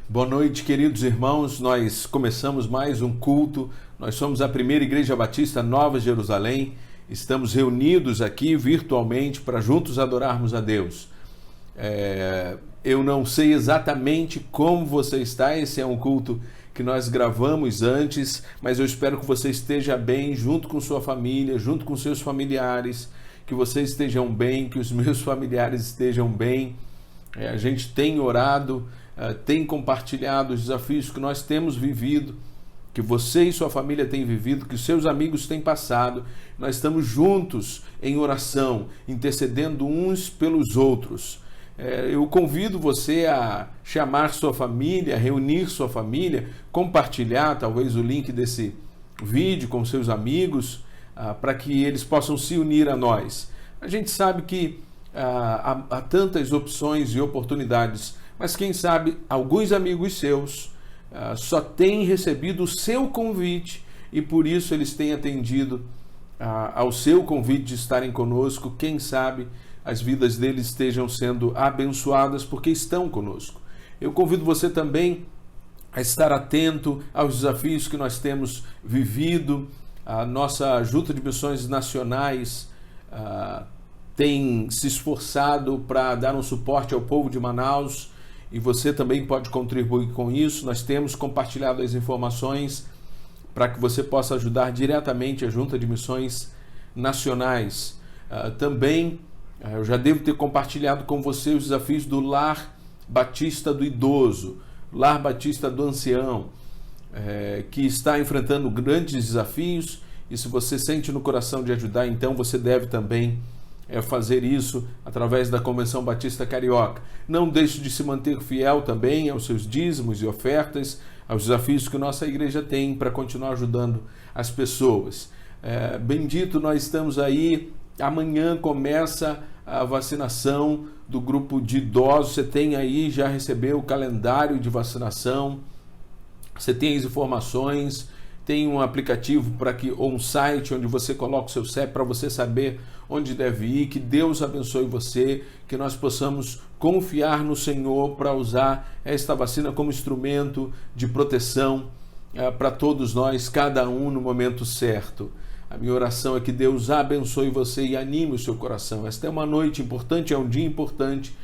Boa noite, queridos irmãos. Nós começamos mais um culto. Nós somos a primeira Igreja Batista Nova Jerusalém. Estamos reunidos aqui virtualmente para juntos adorarmos a Deus. Eu não sei exatamente como você está. Esse é um culto que nós gravamos antes, mas eu espero que você esteja bem junto com sua família, junto com seus familiares, que vocês estejam bem, que os meus familiares estejam bem. A gente tem orado, tem compartilhado os desafios que nós temos vivido, que você e sua família têm vivido, que os seus amigos têm passado. Nós estamos juntos em oração, intercedendo uns pelos outros. Eu convido você a chamar sua família, a reunir sua família, compartilhar talvez o link desse vídeo com seus amigos, para que eles possam se unir a nós. A gente sabe que há tantas opções e oportunidades, mas quem sabe alguns amigos seus só têm recebido o seu convite e por isso eles têm atendido ao seu convite de estarem conosco. Quem sabe as vidas deles estejam sendo abençoadas porque estão conosco. Eu convido você também a estar atento aos desafios que nós temos vivido. A nossa Junta de Missões Nacionais tem se esforçado para dar um suporte ao povo de Manaus e você também pode contribuir com isso. Nós temos compartilhado as informações para que você possa ajudar diretamente a Junta de Missões Nacionais. Também eu já devo ter compartilhado com você os desafios do Lar Batista do Idoso, Lar Batista do Ancião, que está enfrentando grandes desafios, e se você sente no coração de ajudar, então você deve também fazer isso através da Convenção Batista Carioca. Não deixe de se manter fiel também aos seus dízimos e ofertas, aos desafios que nossa igreja tem para continuar ajudando as pessoas. Bendito, nós estamos aí. Amanhã começa a vacinação do grupo de idosos. Você tem aí, já recebeu o calendário de vacinação, você tem as informações, tem um aplicativo ou um site onde você coloca o seu CEP para você saber onde deve ir. Que Deus abençoe você, que nós possamos confiar no Senhor para usar esta vacina como instrumento de proteção para todos nós, cada um no momento certo. A minha oração é que Deus abençoe você e anime o seu coração. Esta é uma noite importante, é um dia importante.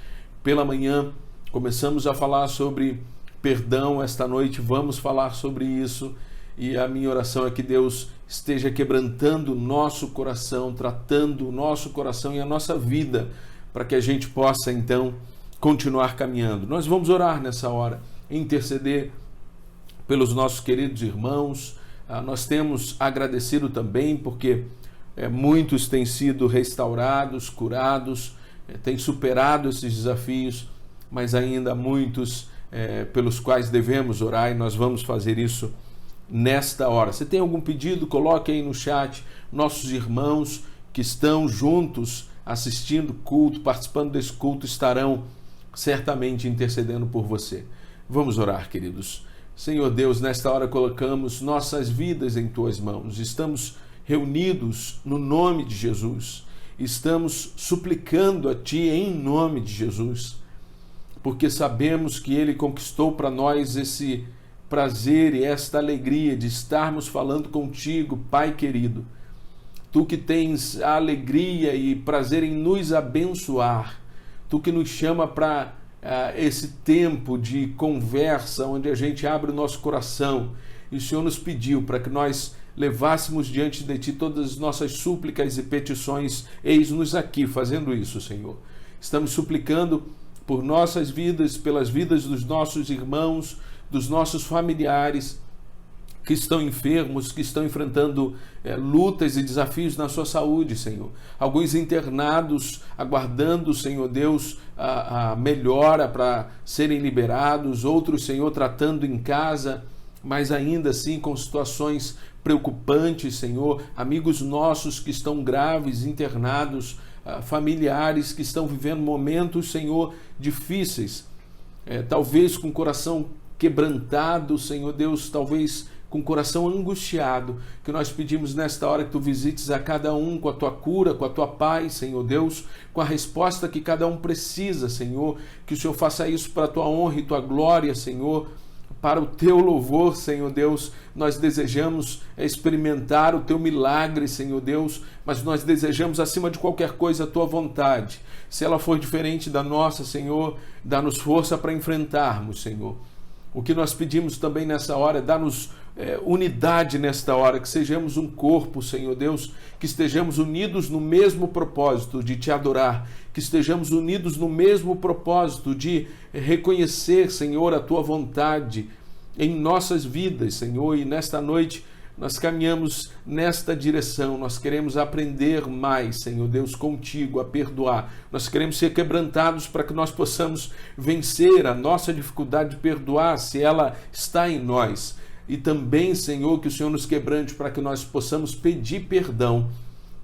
Pela manhã começamos a falar sobre perdão. Esta noite vamos falar sobre isso. E a minha oração é que Deus esteja quebrantando o nosso coração, tratando o nosso coração e a nossa vida, para que a gente possa, então, continuar caminhando. Nós vamos orar nessa hora, interceder pelos nossos queridos irmãos. Nós temos agradecido também, porque muitos têm sido restaurados, curados, têm superado esses desafios, mas ainda muitos pelos quais devemos orar, e nós vamos fazer isso nesta hora. Você tem algum pedido? Coloque aí no chat. Nossos irmãos que estão juntos assistindo culto, participando desse culto, estarão certamente intercedendo por você. Vamos orar, queridos. Senhor Deus, nesta hora colocamos nossas vidas em Tuas mãos. Estamos reunidos no nome de Jesus. Estamos suplicando a Ti em nome de Jesus, porque sabemos que Ele conquistou para nós esse prazer e esta alegria de estarmos falando contigo, Pai querido. Tu que tens a alegria e prazer em nos abençoar, Tu que nos chama para esse tempo de conversa, onde a gente abre o nosso coração, e o Senhor nos pediu para que nós levássemos diante de Ti todas as nossas súplicas e petições. Eis-nos aqui fazendo isso, Senhor. Estamos suplicando por nossas vidas, pelas vidas dos nossos irmãos, dos nossos familiares que estão enfermos, que estão enfrentando lutas e desafios na sua saúde, Senhor. Alguns internados, aguardando, Senhor Deus, a melhora para serem liberados. Outros, Senhor, tratando em casa, mas ainda assim com situações preocupantes, Senhor. Amigos nossos que estão graves, internados, familiares que estão vivendo momentos, Senhor, difíceis. Talvez com o coração quebrantado, Senhor Deus, talvez com o coração angustiado, que nós pedimos nesta hora que Tu visites a cada um com a Tua cura, com a Tua paz, Senhor Deus, com a resposta que cada um precisa, Senhor, que o Senhor faça isso para a Tua honra e Tua glória, Senhor, para o Teu louvor, Senhor Deus. Nós desejamos experimentar o Teu milagre, Senhor Deus, mas nós desejamos, acima de qualquer coisa, a Tua vontade. Se ela for diferente da nossa, Senhor, dá-nos força para enfrentarmos, Senhor. O que nós pedimos também nessa hora é dar-nos unidade nesta hora, que sejamos um corpo, Senhor Deus, que estejamos unidos no mesmo propósito de Te adorar, que estejamos unidos no mesmo propósito de reconhecer, Senhor, a Tua vontade em nossas vidas, Senhor. E nesta noite nós caminhamos nesta direção. Nós queremos aprender mais, Senhor Deus, contigo, a perdoar. Nós queremos ser quebrantados para que nós possamos vencer a nossa dificuldade de perdoar, se ela está em nós. E também, Senhor, que o Senhor nos quebrante para que nós possamos pedir perdão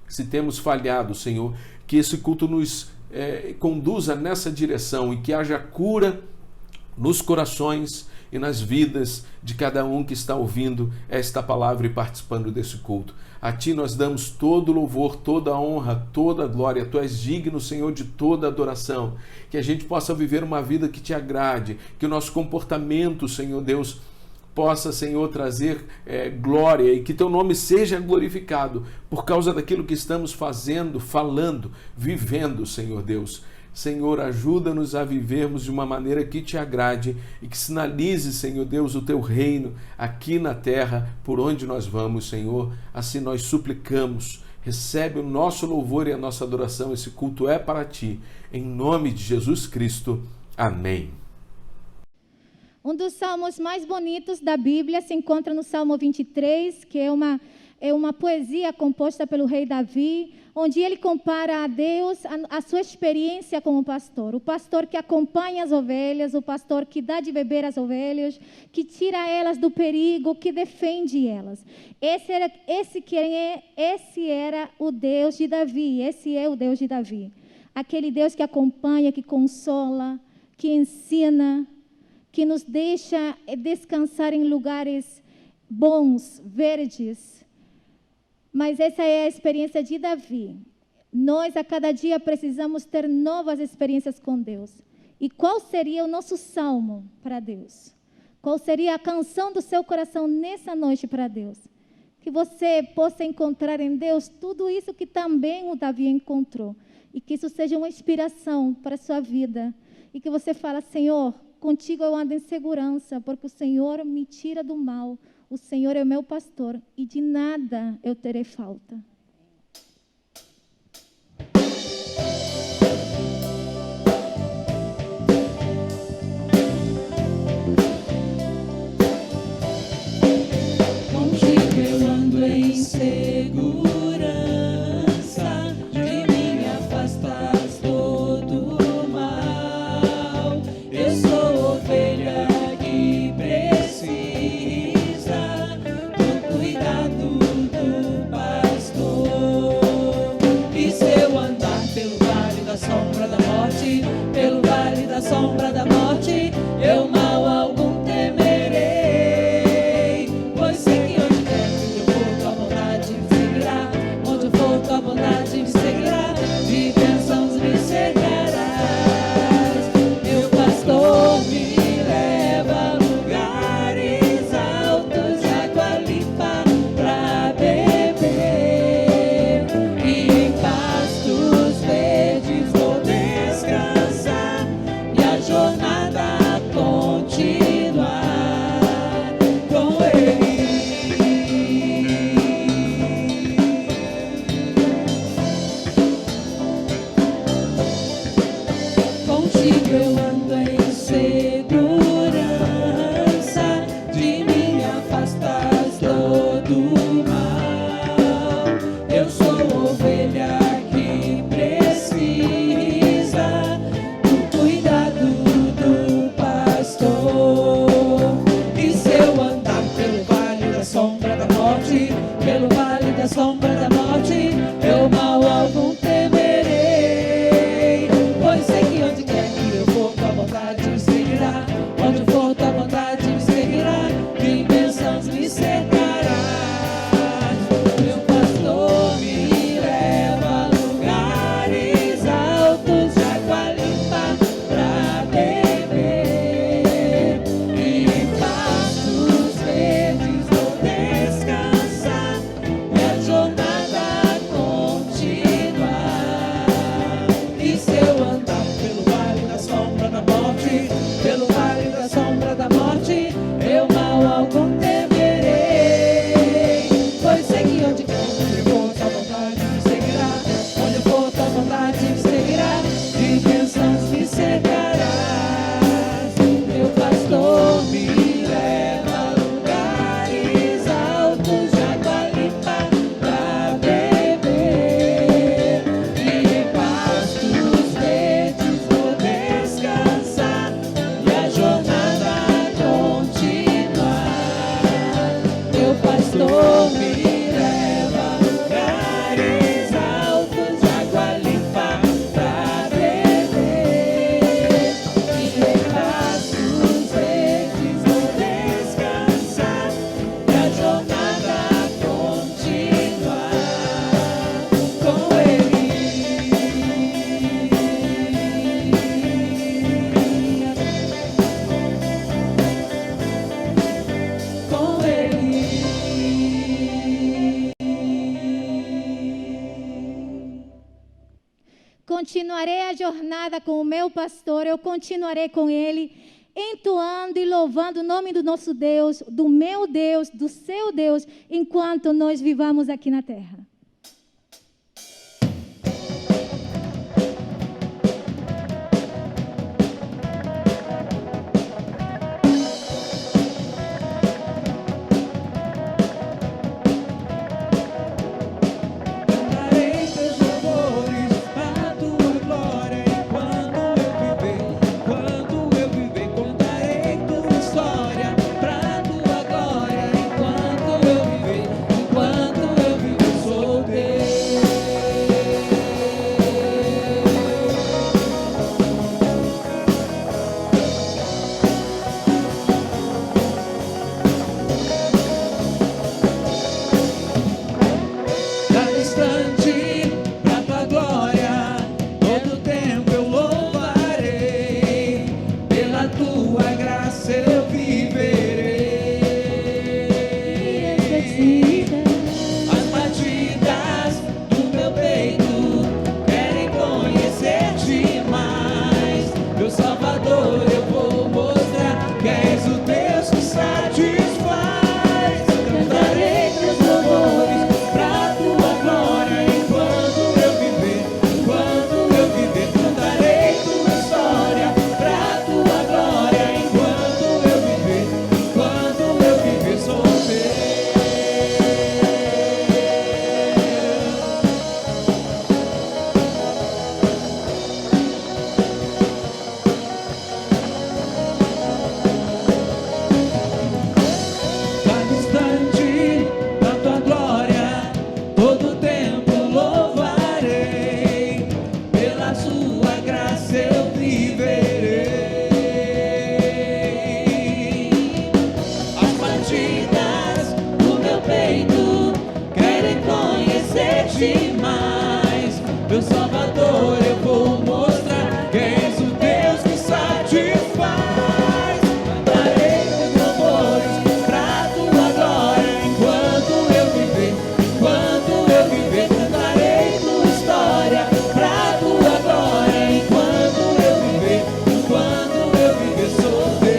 se temos falhado, Senhor. Que esse culto nos conduza nessa direção e que haja cura nos corações e nas vidas de cada um que está ouvindo esta palavra e participando desse culto. A Ti nós damos todo louvor, toda honra, toda glória. Tu és digno, Senhor, de toda adoração. Que a gente possa viver uma vida que Te agrade, que o nosso comportamento, Senhor Deus, possa, Senhor, trazer glória e que Teu nome seja glorificado por causa daquilo que estamos fazendo, falando, vivendo, Senhor Deus. Senhor, ajuda-nos a vivermos de uma maneira que Te agrade e que sinalize, Senhor Deus, o Teu reino aqui na terra, por onde nós vamos, Senhor. Assim nós suplicamos. Recebe o nosso louvor e a nossa adoração. Esse culto é para Ti. Em nome de Jesus Cristo. Amém. Um dos salmos mais bonitos da Bíblia se encontra no Salmo 23, que é uma poesia composta pelo rei Davi, onde ele compara a Deus a sua experiência como pastor. O pastor que acompanha as ovelhas, o pastor que dá de beber às ovelhas, que tira elas do perigo, que defende elas. Esse era o Deus de Davi, esse é o Deus de Davi. Aquele Deus que acompanha, que consola, que ensina, que nos deixa descansar em lugares bons, verdes. Mas essa é a experiência de Davi. Nós, a cada dia, precisamos ter novas experiências com Deus. E qual seria o nosso salmo para Deus? Qual seria a canção do seu coração nessa noite para Deus? Que você possa encontrar em Deus tudo isso que também o Davi encontrou. E que isso seja uma inspiração para a sua vida. E que você fale, Senhor, contigo eu ando em segurança, porque o Senhor me tira do mal. O Senhor é o meu pastor e de nada eu terei falta. Contigo eu ando em segurança, de mim me afastas todo o mal. Eu sou ovelha que precisa do cuidado do pastor. E se eu andar pelo vale da sombra da morte, pelo vale da sombra da morte, eu mal algum temerei. da sombra da morte, eu mal algum temerei. Pois sei que onde quer que eu for, tua vontade me seguirá. Onde eu for, tua vontade me seguirá. De bênçãos me cercarás. Meu pastor me leva a lugares altos de água limpa pra beber. E em pastos verdes vou descansar e a jornada continuar. E se eu andar pelo vale da sombra da morte, pelo vale da sombra da morte, eu mal algum temerei. Pois sei que onde quer que eu for, tua vontade me seguirá. Onde eu for, tua vontade me seguirá. De bênçãos me cercarás. Meu pastor me leva a lugares altos de água limpa pra beber. E em pastos verdes vou descansar e a jornada continuar. Meu pastor me leva a lugares altos de água limpa pra beber. E em pastos verdes vou descansar e a jornada continuar com Ele. Com Ele. Continuarei a jornada com o meu pastor, eu continuarei com ele, entoando e louvando o nome do nosso Deus, do meu Deus, do seu Deus, enquanto nós vivamos aqui na terra. Cantarei teus louvores para a tua glória enquanto eu viver, enquanto eu viver. Contarei tua história para a tua glória enquanto eu viver, enquanto eu viver. Sou Deus. Cada instante pra tua glória, todo tempo eu louvarei, pela tua graça eu viverei. As batidas do meu peito querem conhecer-te mais. Meu Salvador, eu vou mostrar que és o Deus que satisfaz. Cantarei teus louvores pra tua glória enquanto eu viver, enquanto eu viver. Cantarei tua história pra tua glória enquanto eu viver, enquanto eu viver. Sou Deus. Cada instante da tua glória, todo tempo louvarei, pela sua graça eu viverei. As batidas do meu peito querem conhecer-te mais. Meu Salvador, eu vou mostrar que és o Deus que satisfaz. Cantarei teus louvores pra tua glória enquanto eu viver, enquanto eu viver. Cantarei tua história pra tua glória enquanto eu viver, enquanto eu viver. Sou Deus.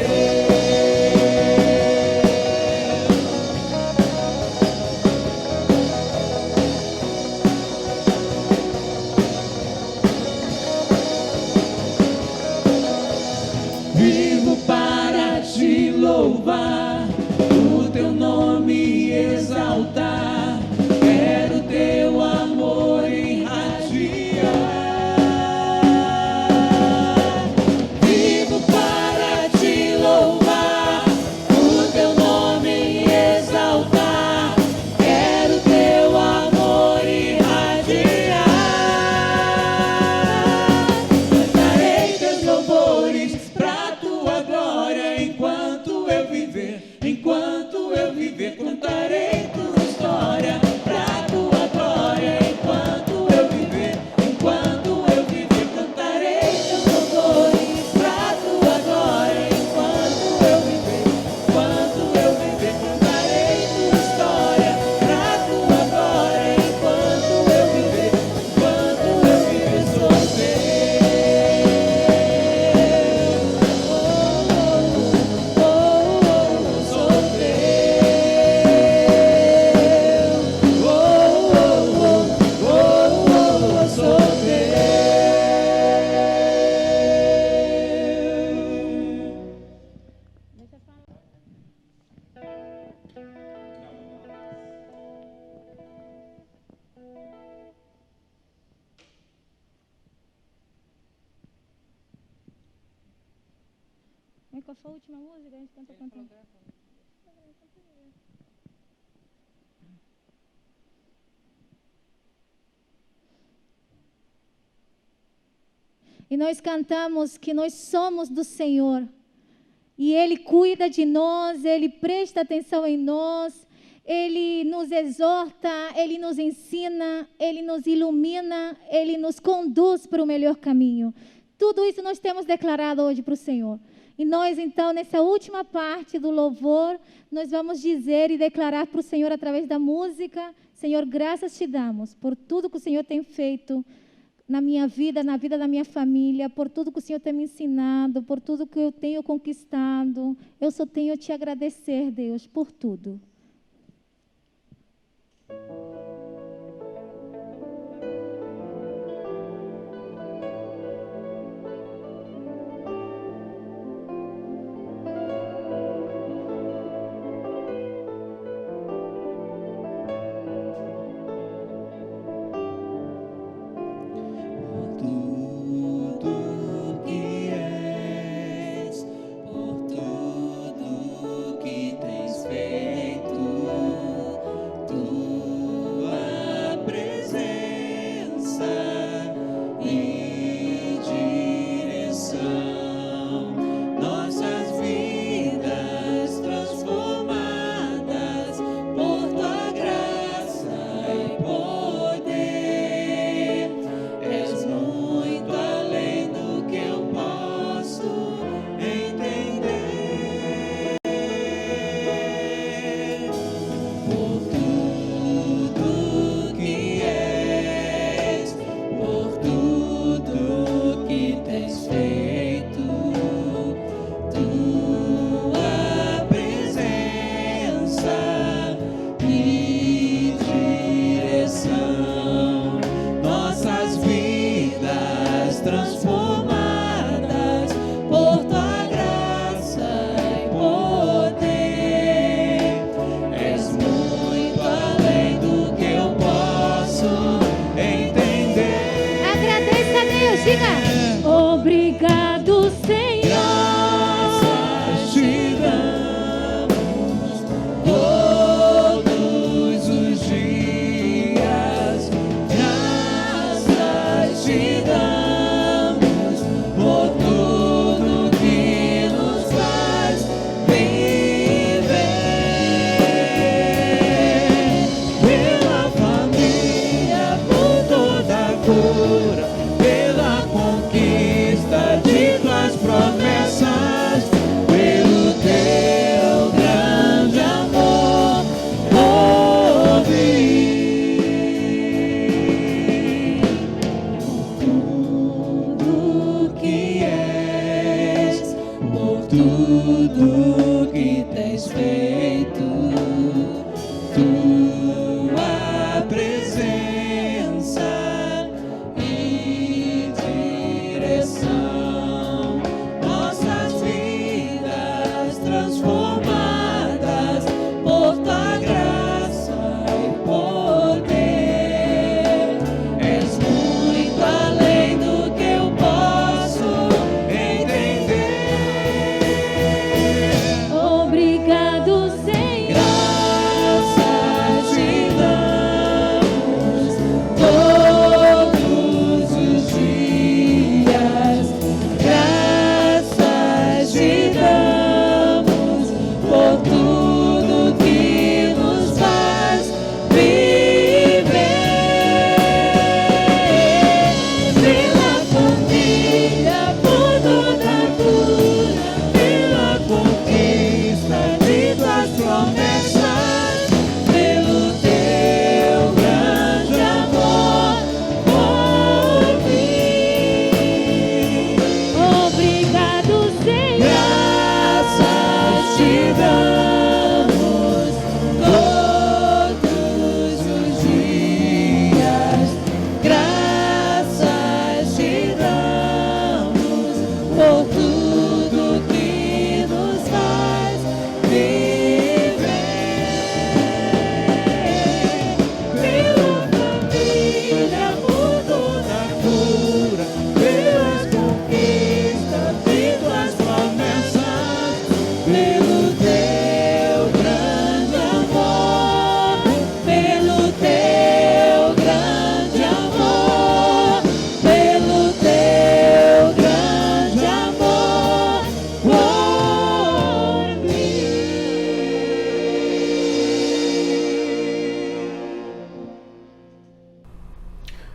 qual foi a última música? A gente cantou cantando. E nós cantamos que nós somos do Senhor. E Ele cuida de nós, Ele presta atenção em nós, Ele nos exorta, Ele nos ensina, Ele nos ilumina, Ele nos conduz para o melhor caminho. Tudo isso nós temos declarado hoje para o Senhor. E nós, então, nessa última parte do louvor, nós vamos dizer e declarar para o Senhor através da música: Senhor, graças te damos por tudo que o Senhor tem feito na minha vida, na vida da minha família, por tudo que o Senhor tem me ensinado, por tudo que eu tenho conquistado. Eu só tenho a te agradecer, Deus, por tudo. Por tudo que tens feito.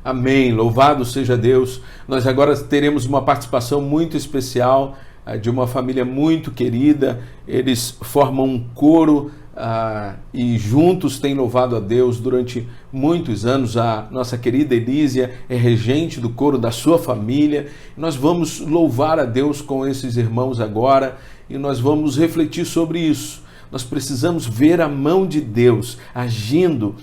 Amém. Louvado seja Deus. Nós agora teremos uma participação muito especial de uma família muito querida. Eles formam um coro e juntos têm louvado a Deus durante muitos anos. A nossa querida Elísia é regente do coro da sua família. Nós vamos louvar a Deus com esses irmãos agora e nós vamos refletir sobre isso. Nós precisamos ver a mão de Deus agindo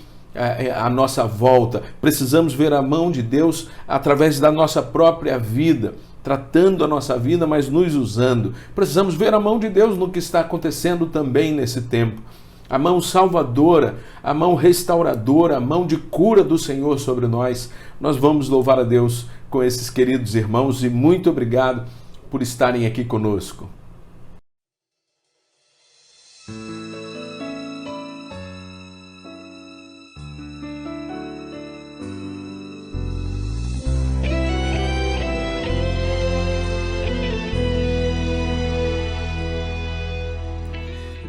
à nossa volta. Precisamos ver a mão de Deus através da nossa própria vida, tratando a nossa vida, mas nos usando. Precisamos ver a mão de Deus no que está acontecendo também nesse tempo. A mão salvadora, a mão restauradora, a mão de cura do Senhor sobre nós. Nós vamos louvar a Deus com esses queridos irmãos e muito obrigado por estarem aqui conosco.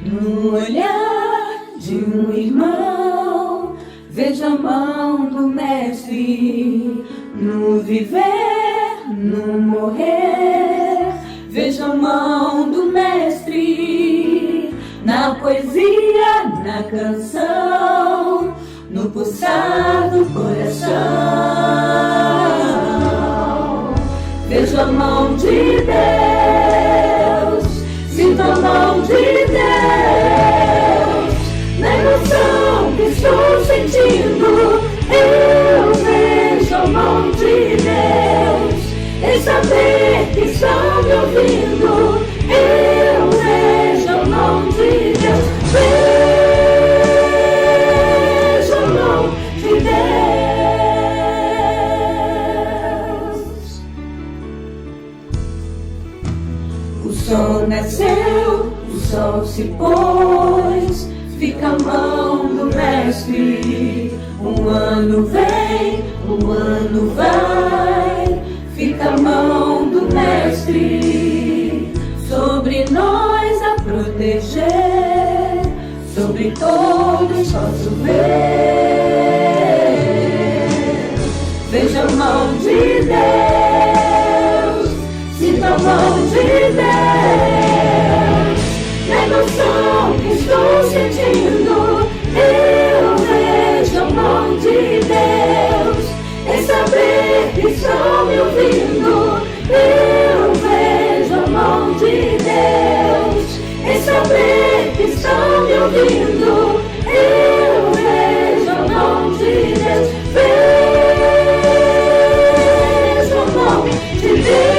No olhar de um irmão, vejo a mão do Mestre. No viver, no morrer, vejo a mão do Mestre. Na poesia, na canção, no pulsar do coração, vejo a mão de Deus. Sinto a mão de Deus, na emoção que estou sentindo. Eu vejo a mão de Deus, em saber que estão me ouvindo. Eu vejo a mão de Deus, vejo a mão de Deus. O sol nasceu, o sol se pôs, fica a mão do Mestre. Um ano vem, um ano vai, fica a mão do Mestre. Sobre nós a proteger, sobre todos posso ver. Veja a mão de Deus, sinta a mão de Deus, na emoção que estou sentindo. Eu vejo a mão de Deus, em saber que estão me ouvindo. Eu vejo a mão de Deus, em saber que estão me ouvindo. Eu vejo a mão de Deus, vejo a mão de Deus.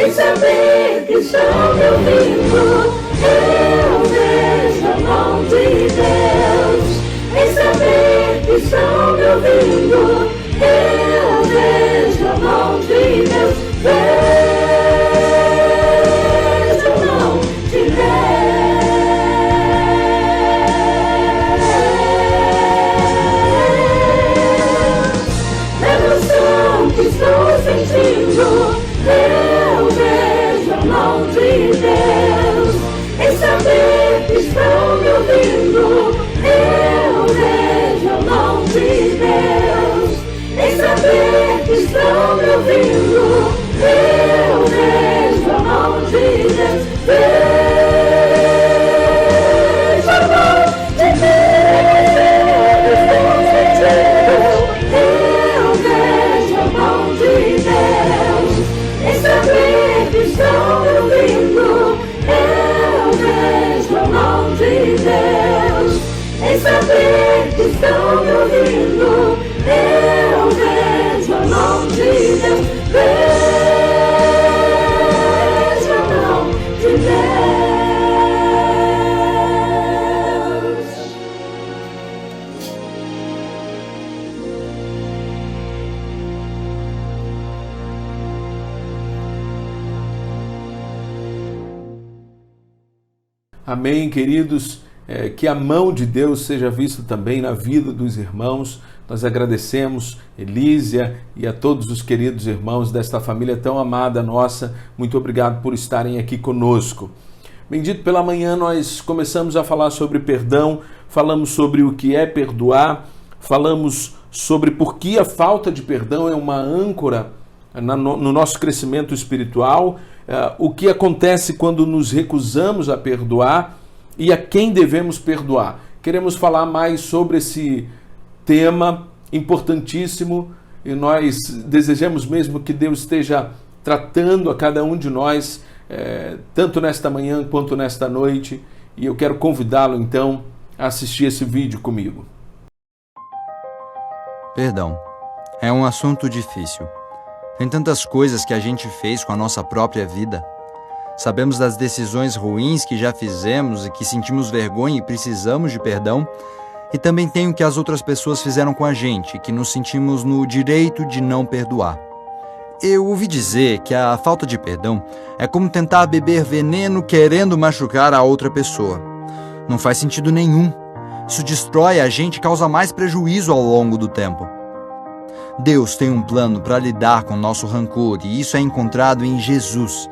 Saber que estão me ouvindo. Eu vejo a mão de Deus, em saber que estão me ouvindo. Eu vejo a mão de Deus, vejo a mão de Deus, na emoção que estou sentindo. Eu vejo a mão de Deus, em saber que estão me ouvindo. Eu vejo a mão de Deus, Amém, queridos. Que a mão de Deus seja vista também na vida dos irmãos. Nós agradecemos, Elísia, e a todos os queridos irmãos desta família tão amada nossa. Muito obrigado por estarem aqui conosco. Bendito pela manhã, nós começamos a falar sobre perdão, falamos sobre o que é perdoar, falamos sobre por que a falta de perdão é uma âncora no nosso crescimento espiritual, o que acontece quando nos recusamos a perdoar e a quem devemos perdoar. Queremos falar mais sobre esse tema importantíssimo e nós desejamos mesmo que Deus esteja tratando a cada um de nós, tanto nesta manhã quanto nesta noite, e eu quero convidá-lo então a assistir esse vídeo comigo. Perdão. É um assunto difícil. Tem tantas coisas que a gente fez com a nossa própria vida. Sabemos das decisões ruins que já fizemos e que sentimos vergonha e precisamos de perdão. E também tem o que as outras pessoas fizeram com a gente e que nos sentimos no direito de não perdoar. Eu ouvi dizer que a falta de perdão é como tentar beber veneno querendo machucar a outra pessoa. Não faz sentido nenhum. Isso destrói a gente e causa mais prejuízo ao longo do tempo. Deus tem um plano para lidar com o nosso rancor e isso é encontrado em Jesus.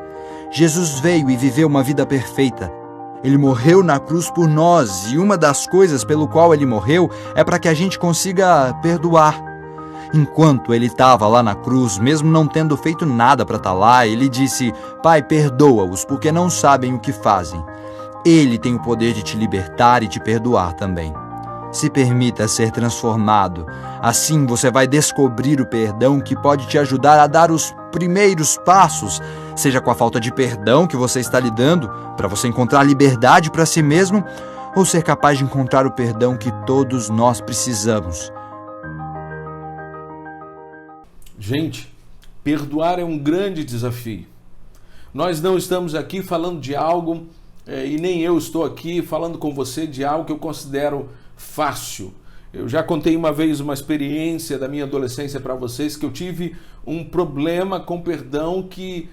Jesus veio e viveu uma vida perfeita. Ele morreu na cruz por nós e uma das coisas pelo qual ele morreu é para que a gente consiga perdoar. Enquanto ele estava lá na cruz, mesmo não tendo feito nada para estar lá, ele disse: Pai, perdoa-os porque não sabem o que fazem. Ele tem o poder de te libertar e te perdoar também. Se permita ser transformado. Assim você vai descobrir o perdão que pode te ajudar a dar os primeiros passos, seja com a falta de perdão que você está lidando, para você encontrar liberdade para si mesmo, ou ser capaz de encontrar o perdão que todos nós precisamos. Gente, perdoar é um grande desafio. Nós não estamos aqui falando de algo, e nem eu estou aqui falando com você de algo que eu considero fácil. Eu já contei uma vez uma experiência da minha adolescência para vocês, que eu tive um problema com perdão que,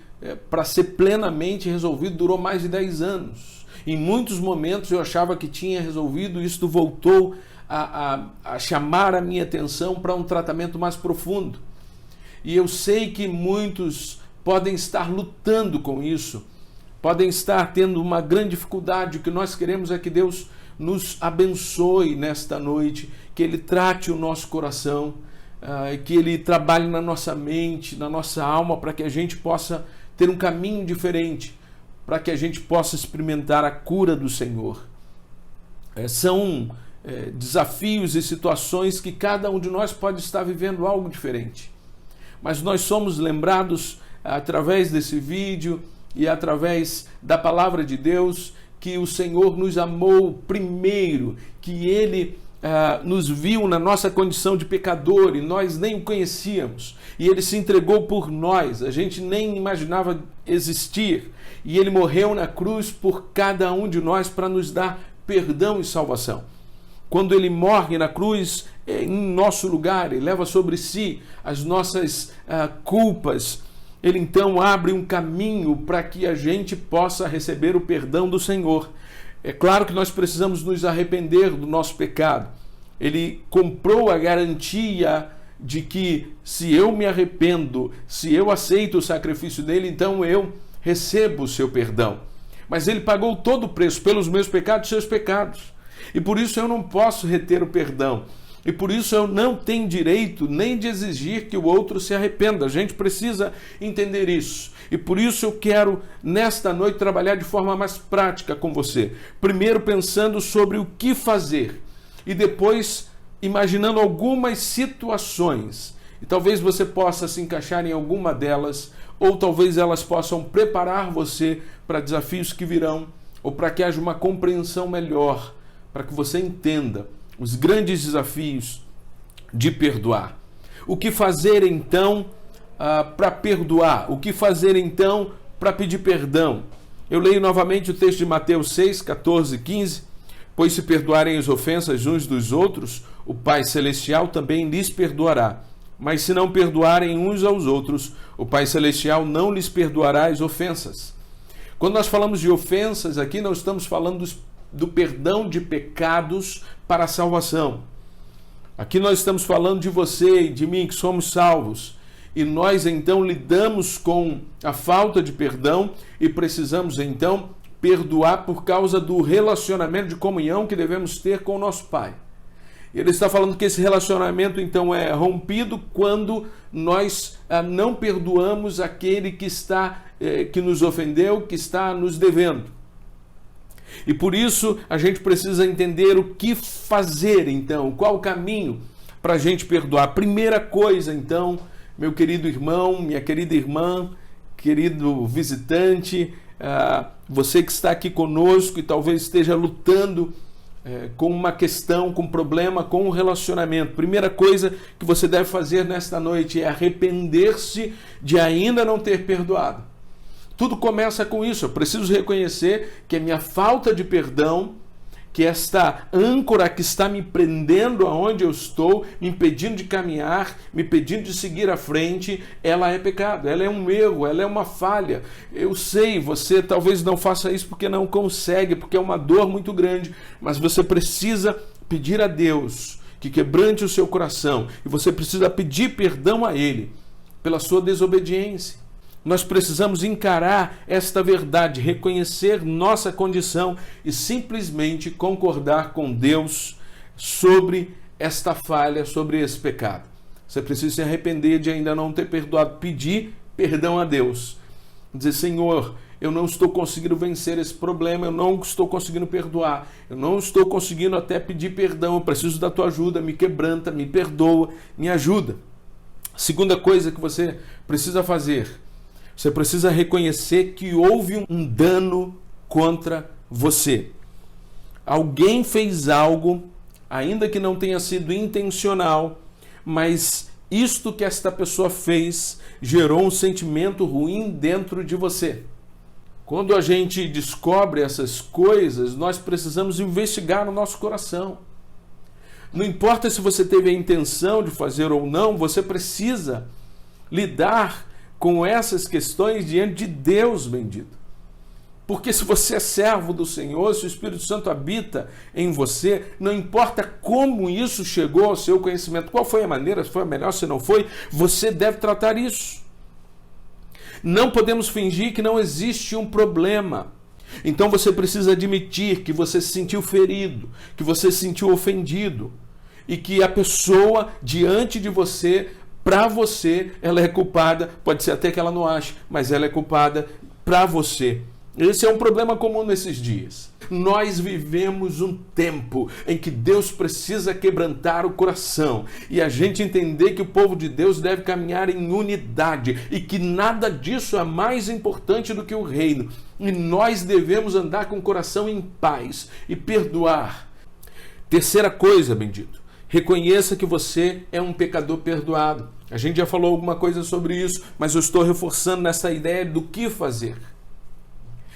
para ser plenamente resolvido, durou mais de 10 anos. Em muitos momentos eu achava que tinha resolvido, e isto voltou a chamar a minha atenção para um tratamento mais profundo. E eu sei que muitos podem estar lutando com isso, podem estar tendo uma grande dificuldade. O que nós queremos é que Deus nos abençoe nesta noite, que Ele trate o nosso coração, que Ele trabalhe na nossa mente, na nossa alma, para que a gente possa ter um caminho diferente, para que a gente possa experimentar a cura do Senhor. São desafios e situações que cada um de nós pode estar vivendo algo diferente. Mas nós somos lembrados através desse vídeo e através da palavra de Deus que o Senhor nos amou primeiro, que Ele nos viu na nossa condição de pecador e nós nem o conhecíamos. E Ele se entregou por nós, a gente nem imaginava existir. E Ele morreu na cruz por cada um de nós para nos dar perdão e salvação. Quando Ele morre na cruz, em nosso lugar, Ele leva sobre si as nossas culpas. Ele então abre um caminho para que a gente possa receber o perdão do Senhor. É claro que nós precisamos nos arrepender do nosso pecado. Ele comprou a garantia de que se eu me arrependo, se eu aceito o sacrifício dele, então eu recebo o seu perdão. Mas ele pagou todo o preço pelos meus pecados e seus pecados. E por isso eu não posso reter o perdão. E por isso eu não tenho direito nem de exigir que o outro se arrependa. A gente precisa entender isso. E por isso eu quero, nesta noite, trabalhar de forma mais prática com você. Primeiro pensando sobre o que fazer. E depois imaginando algumas situações. E talvez você possa se encaixar em alguma delas. Ou talvez elas possam preparar você para desafios que virão. Ou para que haja uma compreensão melhor. Para que você entenda os grandes desafios de perdoar. O que fazer então para perdoar? O que fazer então para pedir perdão? Eu leio novamente o texto de Mateus 6, 14 e 15. Pois se perdoarem as ofensas uns dos outros, o Pai Celestial também lhes perdoará. Mas se não perdoarem uns aos outros, o Pai Celestial não lhes perdoará as ofensas. Quando nós falamos de ofensas aqui, não estamos falando do perdão de pecados para a salvação. Aqui nós estamos falando de você e de mim, que somos salvos. E nós então lidamos com a falta de perdão e precisamos então perdoar por causa do relacionamento de comunhão que devemos ter com o nosso Pai. Ele está falando que esse relacionamento então é rompido quando nós não perdoamos aquele que nos ofendeu, que está nos devendo. E por isso a gente precisa entender o que fazer então, qual o caminho para a gente perdoar. Primeira coisa então, meu querido irmão, minha querida irmã, querido visitante, você que está aqui conosco e talvez esteja lutando com uma questão, com um problema, com um relacionamento. Primeira coisa que você deve fazer nesta noite é arrepender-se de ainda não ter perdoado. Tudo começa com isso. Eu preciso reconhecer que a minha falta de perdão, que esta âncora que está me prendendo aonde eu estou, me impedindo de caminhar, me impedindo de seguir à frente, ela é pecado, ela é um erro, ela é uma falha. Eu sei, você talvez não faça isso porque não consegue, porque é uma dor muito grande, mas você precisa pedir a Deus que quebrante o seu coração e você precisa pedir perdão a Ele pela sua desobediência. Nós precisamos encarar esta verdade, reconhecer nossa condição e simplesmente concordar com Deus sobre esta falha, sobre esse pecado. Você precisa se arrepender de ainda não ter perdoado, pedir perdão a Deus. Dizer, Senhor, eu não estou conseguindo vencer esse problema, eu não estou conseguindo perdoar, eu não estou conseguindo até pedir perdão, eu preciso da tua ajuda, me quebranta, me perdoa, me ajuda. Segunda coisa que você precisa fazer, você precisa reconhecer que houve um dano contra você. Alguém fez algo, ainda que não tenha sido intencional, mas isto que esta pessoa fez gerou um sentimento ruim dentro de você. Quando a gente descobre essas coisas, nós precisamos investigar no nosso coração. Não importa se você teve a intenção de fazer ou não, você precisa lidar com essas questões diante de Deus bendito. Porque se você é servo do Senhor, se o Espírito Santo habita em você, não importa como isso chegou ao seu conhecimento, qual foi a maneira, se foi a melhor, se não foi, você deve tratar isso. Não podemos fingir que não existe um problema. Então você precisa admitir que você se sentiu ferido, que você se sentiu ofendido e que a pessoa diante de você, para você, ela é culpada, pode ser até que ela não ache, mas ela é culpada para você. Esse é um problema comum nesses dias. Nós vivemos um tempo em que Deus precisa quebrantar o coração e a gente entender que o povo de Deus deve caminhar em unidade e que nada disso é mais importante do que o reino. E nós devemos andar com o coração em paz e perdoar. Terceira coisa, bendito. Reconheça que você é um pecador perdoado. A gente já falou alguma coisa sobre isso, mas eu estou reforçando nessa ideia do que fazer.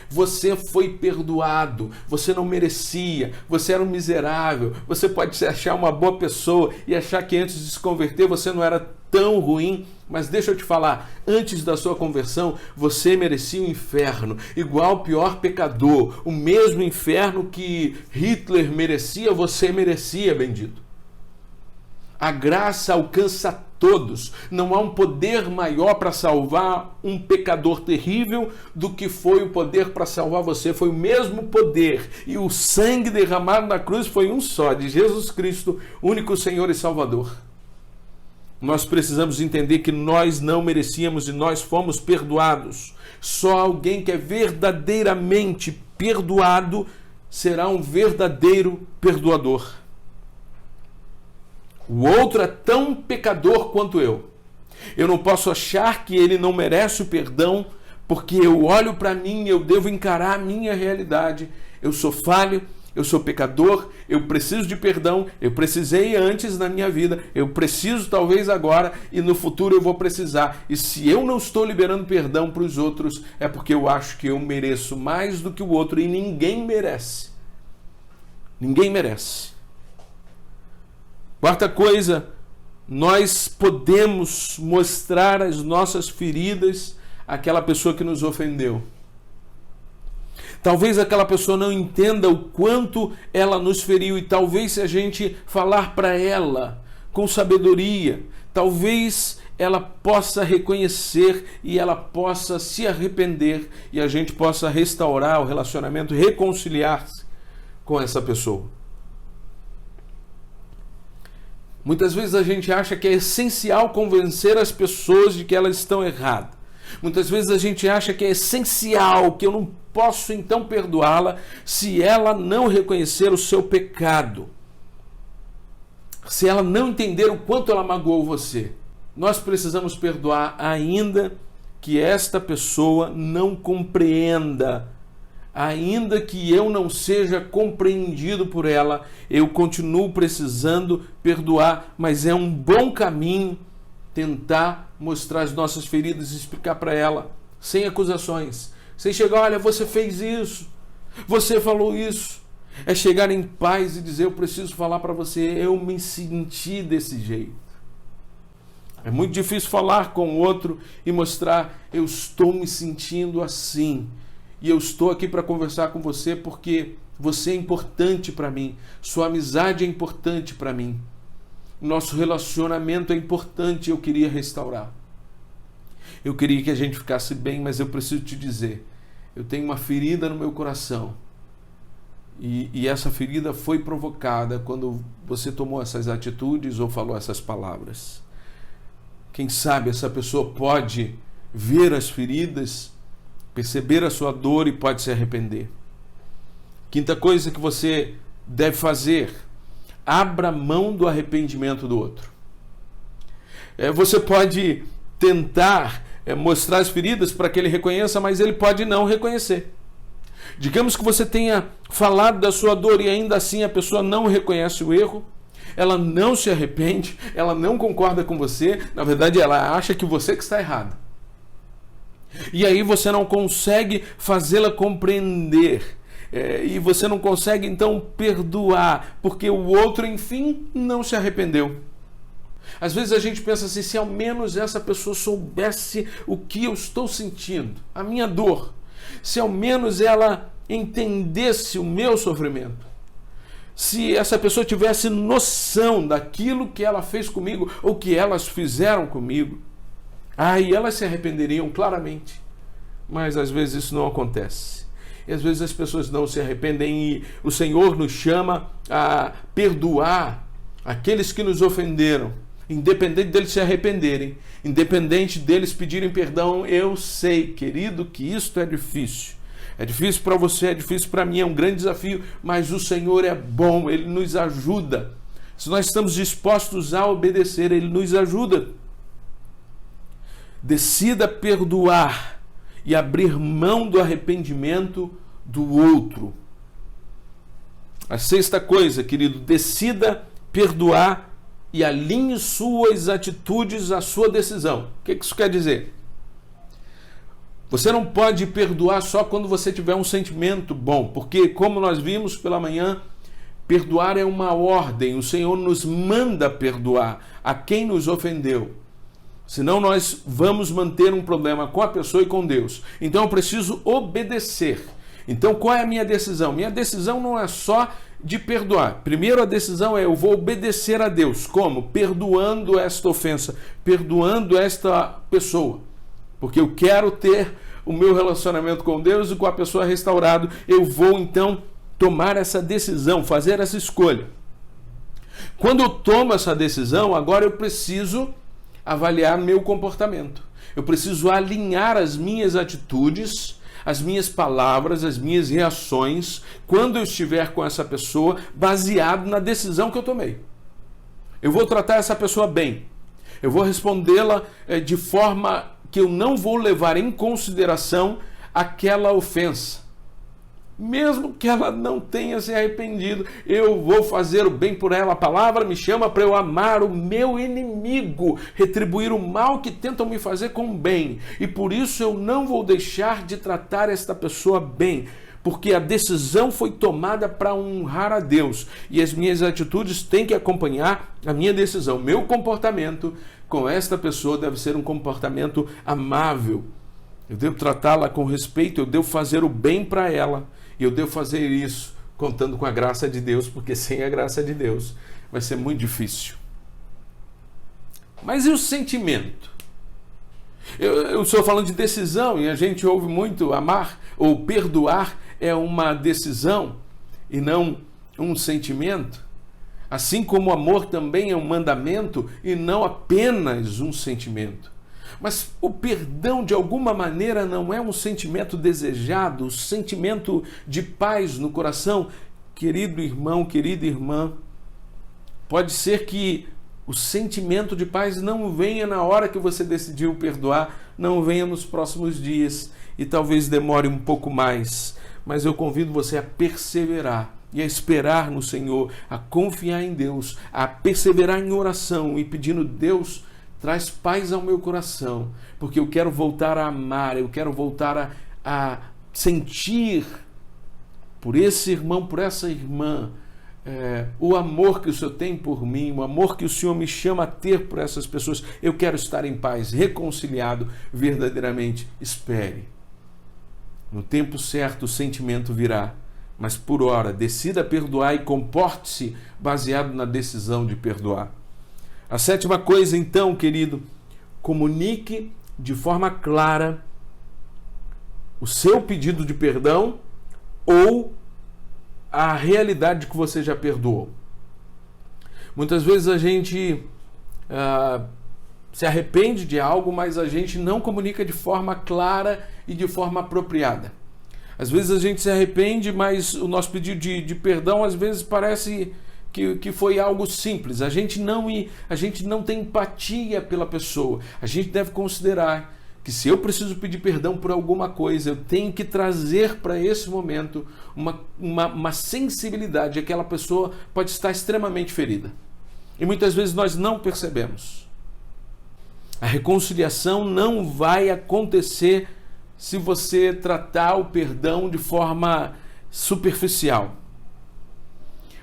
Você foi perdoado, você não merecia, você era um miserável, você pode se achar uma boa pessoa e achar que antes de se converter você não era tão ruim, mas deixa eu te falar, antes da sua conversão você merecia o inferno, igual o pior pecador, o mesmo inferno que Hitler merecia, você merecia, bendito. A graça alcança todos. Não há um poder maior para salvar um pecador terrível do que foi o poder para salvar você. Foi o mesmo poder. E o sangue derramado na cruz foi um só, de Jesus Cristo, único Senhor e Salvador. Nós precisamos entender que nós não merecíamos e nós fomos perdoados. Só alguém que é verdadeiramente perdoado será um verdadeiro perdoador. O outro é tão pecador quanto eu. Eu não posso achar que ele não merece o perdão, porque eu olho para mim e eu devo encarar a minha realidade. Eu sou falho, eu sou pecador, eu preciso de perdão, eu precisei antes na minha vida, eu preciso talvez agora e no futuro eu vou precisar. E se eu não estou liberando perdão para os outros, é porque eu acho que eu mereço mais do que o outro e ninguém merece. Ninguém merece. Quarta coisa, nós podemos mostrar as nossas feridas àquela pessoa que nos ofendeu. Talvez aquela pessoa não entenda o quanto ela nos feriu, e talvez se a gente falar para ela com sabedoria, talvez ela possa reconhecer e ela possa se arrepender e a gente possa restaurar o relacionamento, reconciliar-se com essa pessoa. Muitas vezes a gente acha que é essencial convencer as pessoas de que elas estão erradas. Muitas vezes a gente acha que é essencial, que eu não posso então perdoá-la se ela não reconhecer o seu pecado. Se ela não entender o quanto ela magoou você. Nós precisamos perdoar, ainda que esta pessoa não compreenda. Ainda que eu não seja compreendido por ela, eu continuo precisando perdoar, mas é um bom caminho tentar mostrar as nossas feridas e explicar para ela, sem acusações, sem chegar, olha, você fez isso, você falou isso. É chegar em paz e dizer, eu preciso falar para você, eu me senti desse jeito. É muito difícil falar com o outro e mostrar, eu estou me sentindo assim. E eu estou aqui para conversar com você porque você é importante para mim. Sua amizade é importante para mim. Nosso relacionamento é importante e eu queria restaurar. Eu queria que a gente ficasse bem, mas eu preciso te dizer, eu tenho uma ferida no meu coração. E essa ferida foi provocada quando você tomou essas atitudes ou falou essas palavras. Quem sabe essa pessoa pode ver as feridas, perceber a sua dor e pode se arrepender. Quinta coisa que você deve fazer, abra mão do arrependimento do outro. Você pode tentar mostrar as feridas para que ele reconheça, mas ele pode não reconhecer. Digamos que você tenha falado da sua dor e ainda assim a pessoa não reconhece o erro, ela não se arrepende, ela não concorda com você, na verdade ela acha que você que está errado. E aí você não consegue fazê-la compreender, e você não consegue então perdoar, porque o outro, enfim, não se arrependeu. Às vezes a gente pensa assim, se ao menos essa pessoa soubesse o que eu estou sentindo, a minha dor, se ao menos ela entendesse o meu sofrimento, se essa pessoa tivesse noção daquilo que ela fez comigo ou que elas fizeram comigo, aí elas se arrependeriam claramente. Mas às vezes isso não acontece. E às vezes as pessoas não se arrependem e o Senhor nos chama a perdoar aqueles que nos ofenderam, independente deles se arrependerem, independente deles pedirem perdão. Eu sei, querido, que isto é difícil. É difícil para você, é difícil para mim, é um grande desafio, mas o Senhor é bom, Ele nos ajuda. Se nós estamos dispostos a obedecer, Ele nos ajuda. Decida perdoar e abrir mão do arrependimento do outro. A sexta coisa, querido, decida perdoar e alinhe suas atitudes à sua decisão. O que isso quer dizer? Você não pode perdoar só quando você tiver um sentimento bom, porque, como nós vimos pela manhã, perdoar é uma ordem. O Senhor nos manda perdoar a quem nos ofendeu. Senão nós vamos manter um problema com a pessoa e com Deus. Então eu preciso obedecer. Então qual é a minha decisão? Minha decisão não é só de perdoar. Primeiro a decisão é eu vou obedecer a Deus. Como? Perdoando esta ofensa, perdoando esta pessoa. Porque eu quero ter o meu relacionamento com Deus e com a pessoa restaurado. Eu vou então tomar essa decisão, fazer essa escolha. Quando eu tomo essa decisão, agora eu preciso avaliar meu comportamento. Eu preciso alinhar as minhas atitudes, as minhas palavras, as minhas reações, quando eu estiver com essa pessoa, baseado na decisão que eu tomei. Eu vou tratar essa pessoa bem. Eu vou respondê-la de forma que eu não vou levar em consideração aquela ofensa. Mesmo que ela não tenha se arrependido, eu vou fazer o bem por ela. A palavra me chama para eu amar o meu inimigo, retribuir o mal que tentam me fazer com o bem. E por isso eu não vou deixar de tratar esta pessoa bem, porque a decisão foi tomada para honrar a Deus. E as minhas atitudes têm que acompanhar a minha decisão. Meu comportamento com esta pessoa deve ser um comportamento amável. Eu devo tratá-la com respeito, eu devo fazer o bem para ela, e eu devo fazer isso contando com a graça de Deus, porque sem a graça de Deus vai ser muito difícil. Mas e o sentimento? Eu estou falando de decisão, e a gente ouve muito amar ou perdoar é uma decisão e não um sentimento. Assim como o amor também é um mandamento e não apenas um sentimento. Mas o perdão, de alguma maneira, não é um sentimento desejado, um sentimento de paz no coração. Querido irmão, querida irmã, pode ser que o sentimento de paz não venha na hora que você decidiu perdoar, não venha nos próximos dias e talvez demore um pouco mais. Mas eu convido você a perseverar e a esperar no Senhor, a confiar em Deus, a perseverar em oração e pedindo: Deus, traz paz ao meu coração, porque eu quero voltar a amar, eu quero voltar a sentir por esse irmão, por essa irmã, o amor que o Senhor tem por mim, o amor que o Senhor me chama a ter por essas pessoas. Eu quero estar em paz, reconciliado verdadeiramente. Espere. No tempo certo o sentimento virá, mas por hora decida perdoar e comporte-se baseado na decisão de perdoar. A 7ª coisa, então, querido, comunique de forma clara o seu pedido de perdão ou a realidade que você já perdoou. Muitas vezes a gente se arrepende de algo, mas a gente não comunica de forma clara e de forma apropriada. Às vezes a gente se arrepende, mas o nosso pedido de perdão às vezes parece que foi algo simples. A gente não tem empatia pela pessoa. A gente deve considerar que se eu preciso pedir perdão por alguma coisa, eu tenho que trazer para esse momento uma sensibilidade. Aquela pessoa pode estar extremamente ferida. E muitas vezes nós não percebemos. A reconciliação não vai acontecer se você tratar o perdão de forma superficial.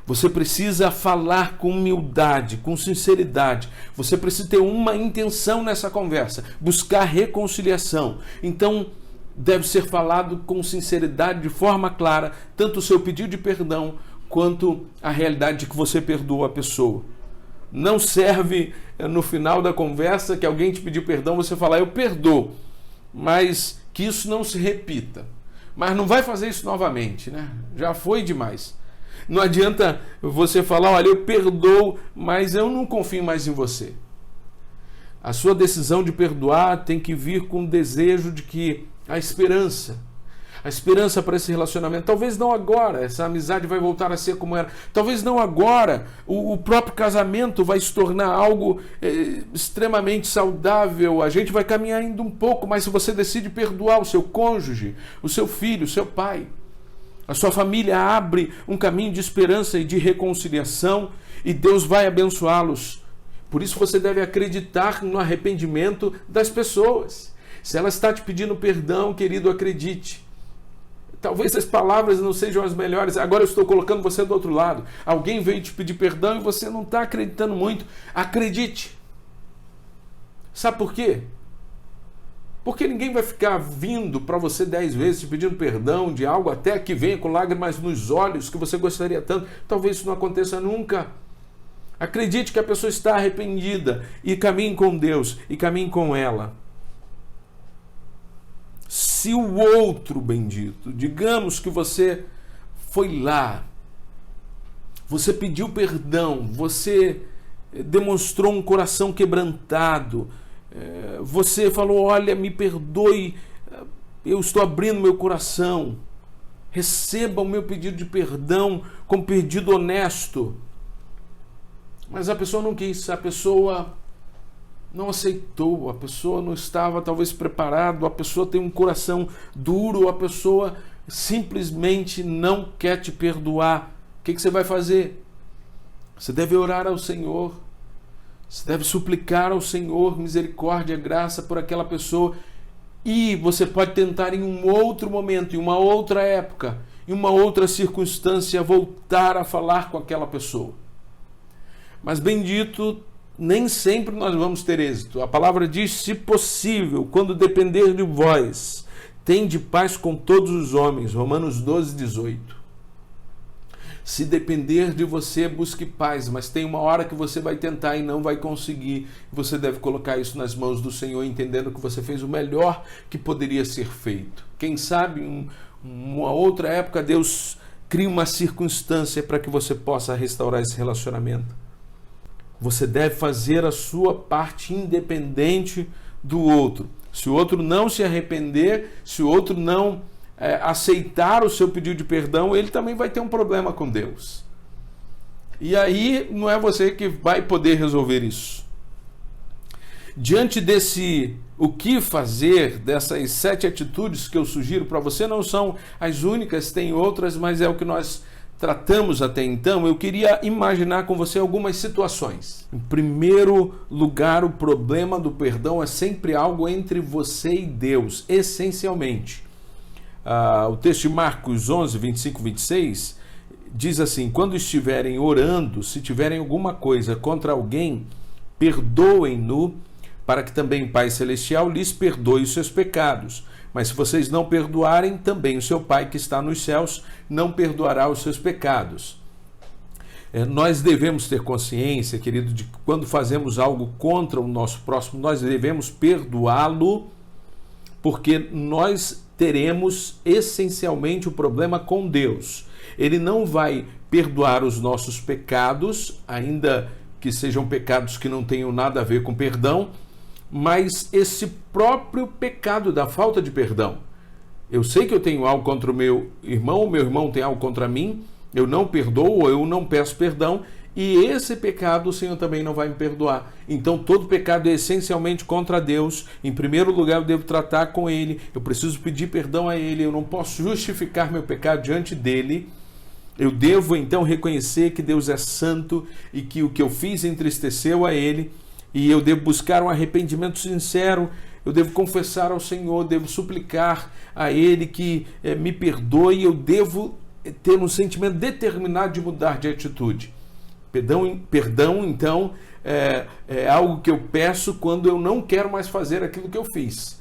Você precisa falar com humildade, com sinceridade. Você precisa ter uma intenção nessa conversa, buscar reconciliação. Então, deve ser falado com sinceridade, de forma clara, tanto o seu pedido de perdão, quanto a realidade de que você perdoou a pessoa. Não serve, no final da conversa, que alguém te pediu perdão, você falar: eu perdoo, mas que isso não se repita. Mas não vai fazer isso novamente, né? Já foi demais. Não adianta você falar: olha, eu perdoo, mas eu não confio mais em você. A sua decisão de perdoar tem que vir com o desejo de que a esperança para esse relacionamento, talvez não agora, essa amizade vai voltar a ser como era, talvez não agora, o próprio casamento vai se tornar algo extremamente saudável, a gente vai caminhar ainda um pouco, mas se você decide perdoar o seu cônjuge, o seu filho, o seu pai, a sua família abre um caminho de esperança e de reconciliação e Deus vai abençoá-los. Por isso você deve acreditar no arrependimento das pessoas. Se ela está te pedindo perdão, querido, acredite. Talvez as palavras não sejam as melhores. Agora eu estou colocando você do outro lado. Alguém veio te pedir perdão e você não está acreditando muito. Acredite. Sabe por quê? Porque ninguém vai ficar vindo para você 10 vezes te pedindo perdão de algo até que venha com lágrimas nos olhos que você gostaria tanto. Talvez isso não aconteça nunca. Acredite que a pessoa está arrependida e caminhe com Deus e caminhe com ela. Se o outro, bendito, digamos que você foi lá, você pediu perdão, você demonstrou um coração quebrantado, você falou: olha, me perdoe, eu estou abrindo meu coração, receba o meu pedido de perdão como pedido honesto. Mas a pessoa não quis, a pessoa não aceitou, a pessoa não estava talvez preparada, a pessoa tem um coração duro, a pessoa simplesmente não quer te perdoar. O que você vai fazer? Você deve orar ao Senhor, você deve suplicar ao Senhor misericórdia, graça por aquela pessoa, e você pode tentar em um outro momento, em uma outra época, em uma outra circunstância, voltar a falar com aquela pessoa. Mas bendito, nem sempre nós vamos ter êxito. A palavra diz, se possível, quando depender de vós, tende paz com todos os homens. Romanos 12, 18. Se depender de você, busque paz, mas tem uma hora que você vai tentar e não vai conseguir. Você deve colocar isso nas mãos do Senhor, entendendo que você fez o melhor que poderia ser feito. Quem sabe, em uma outra época, Deus cria uma circunstância para que você possa restaurar esse relacionamento. Você deve fazer a sua parte independente do outro. Se o outro não se arrepender, se o outro não aceitar o seu pedido de perdão, ele também vai ter um problema com Deus. E aí não é você que vai poder resolver isso. Diante desse o que fazer, dessas 7 atitudes que eu sugiro para você, não são as únicas, tem outras, mas é o que nós tratamos até então. Eu queria imaginar com você algumas situações. Em primeiro lugar, o problema do perdão é sempre algo entre você e Deus, essencialmente. O texto de Marcos 11, 25, 26 diz assim: quando estiverem orando, se tiverem alguma coisa contra alguém, perdoem-no, para que também o Pai Celestial lhes perdoe os seus pecados. Mas se vocês não perdoarem, também o seu Pai que está nos céus não perdoará os seus pecados. Nós devemos ter consciência, querido, de que quando fazemos algo contra o nosso próximo, nós devemos perdoá-lo, porque nós teremos essencialmente o problema com Deus. Ele não vai perdoar os nossos pecados, ainda que sejam pecados que não tenham nada a ver com perdão, mas esse próprio pecado da falta de perdão. Eu sei que eu tenho algo contra o meu irmão tem algo contra mim, eu não perdoo ou eu não peço perdão, e esse pecado o Senhor também não vai me perdoar. Então todo pecado é essencialmente contra Deus. Em primeiro lugar, eu devo tratar com Ele, eu preciso pedir perdão a Ele, eu não posso justificar meu pecado diante dEle. Eu devo então reconhecer que Deus é santo e que o que eu fiz entristeceu a Ele, e eu devo buscar um arrependimento sincero, eu devo confessar ao Senhor, devo suplicar a Ele que me perdoe, eu devo ter um sentimento determinado de mudar de atitude. Perdão, então, é algo que eu peço quando eu não quero mais fazer aquilo que eu fiz.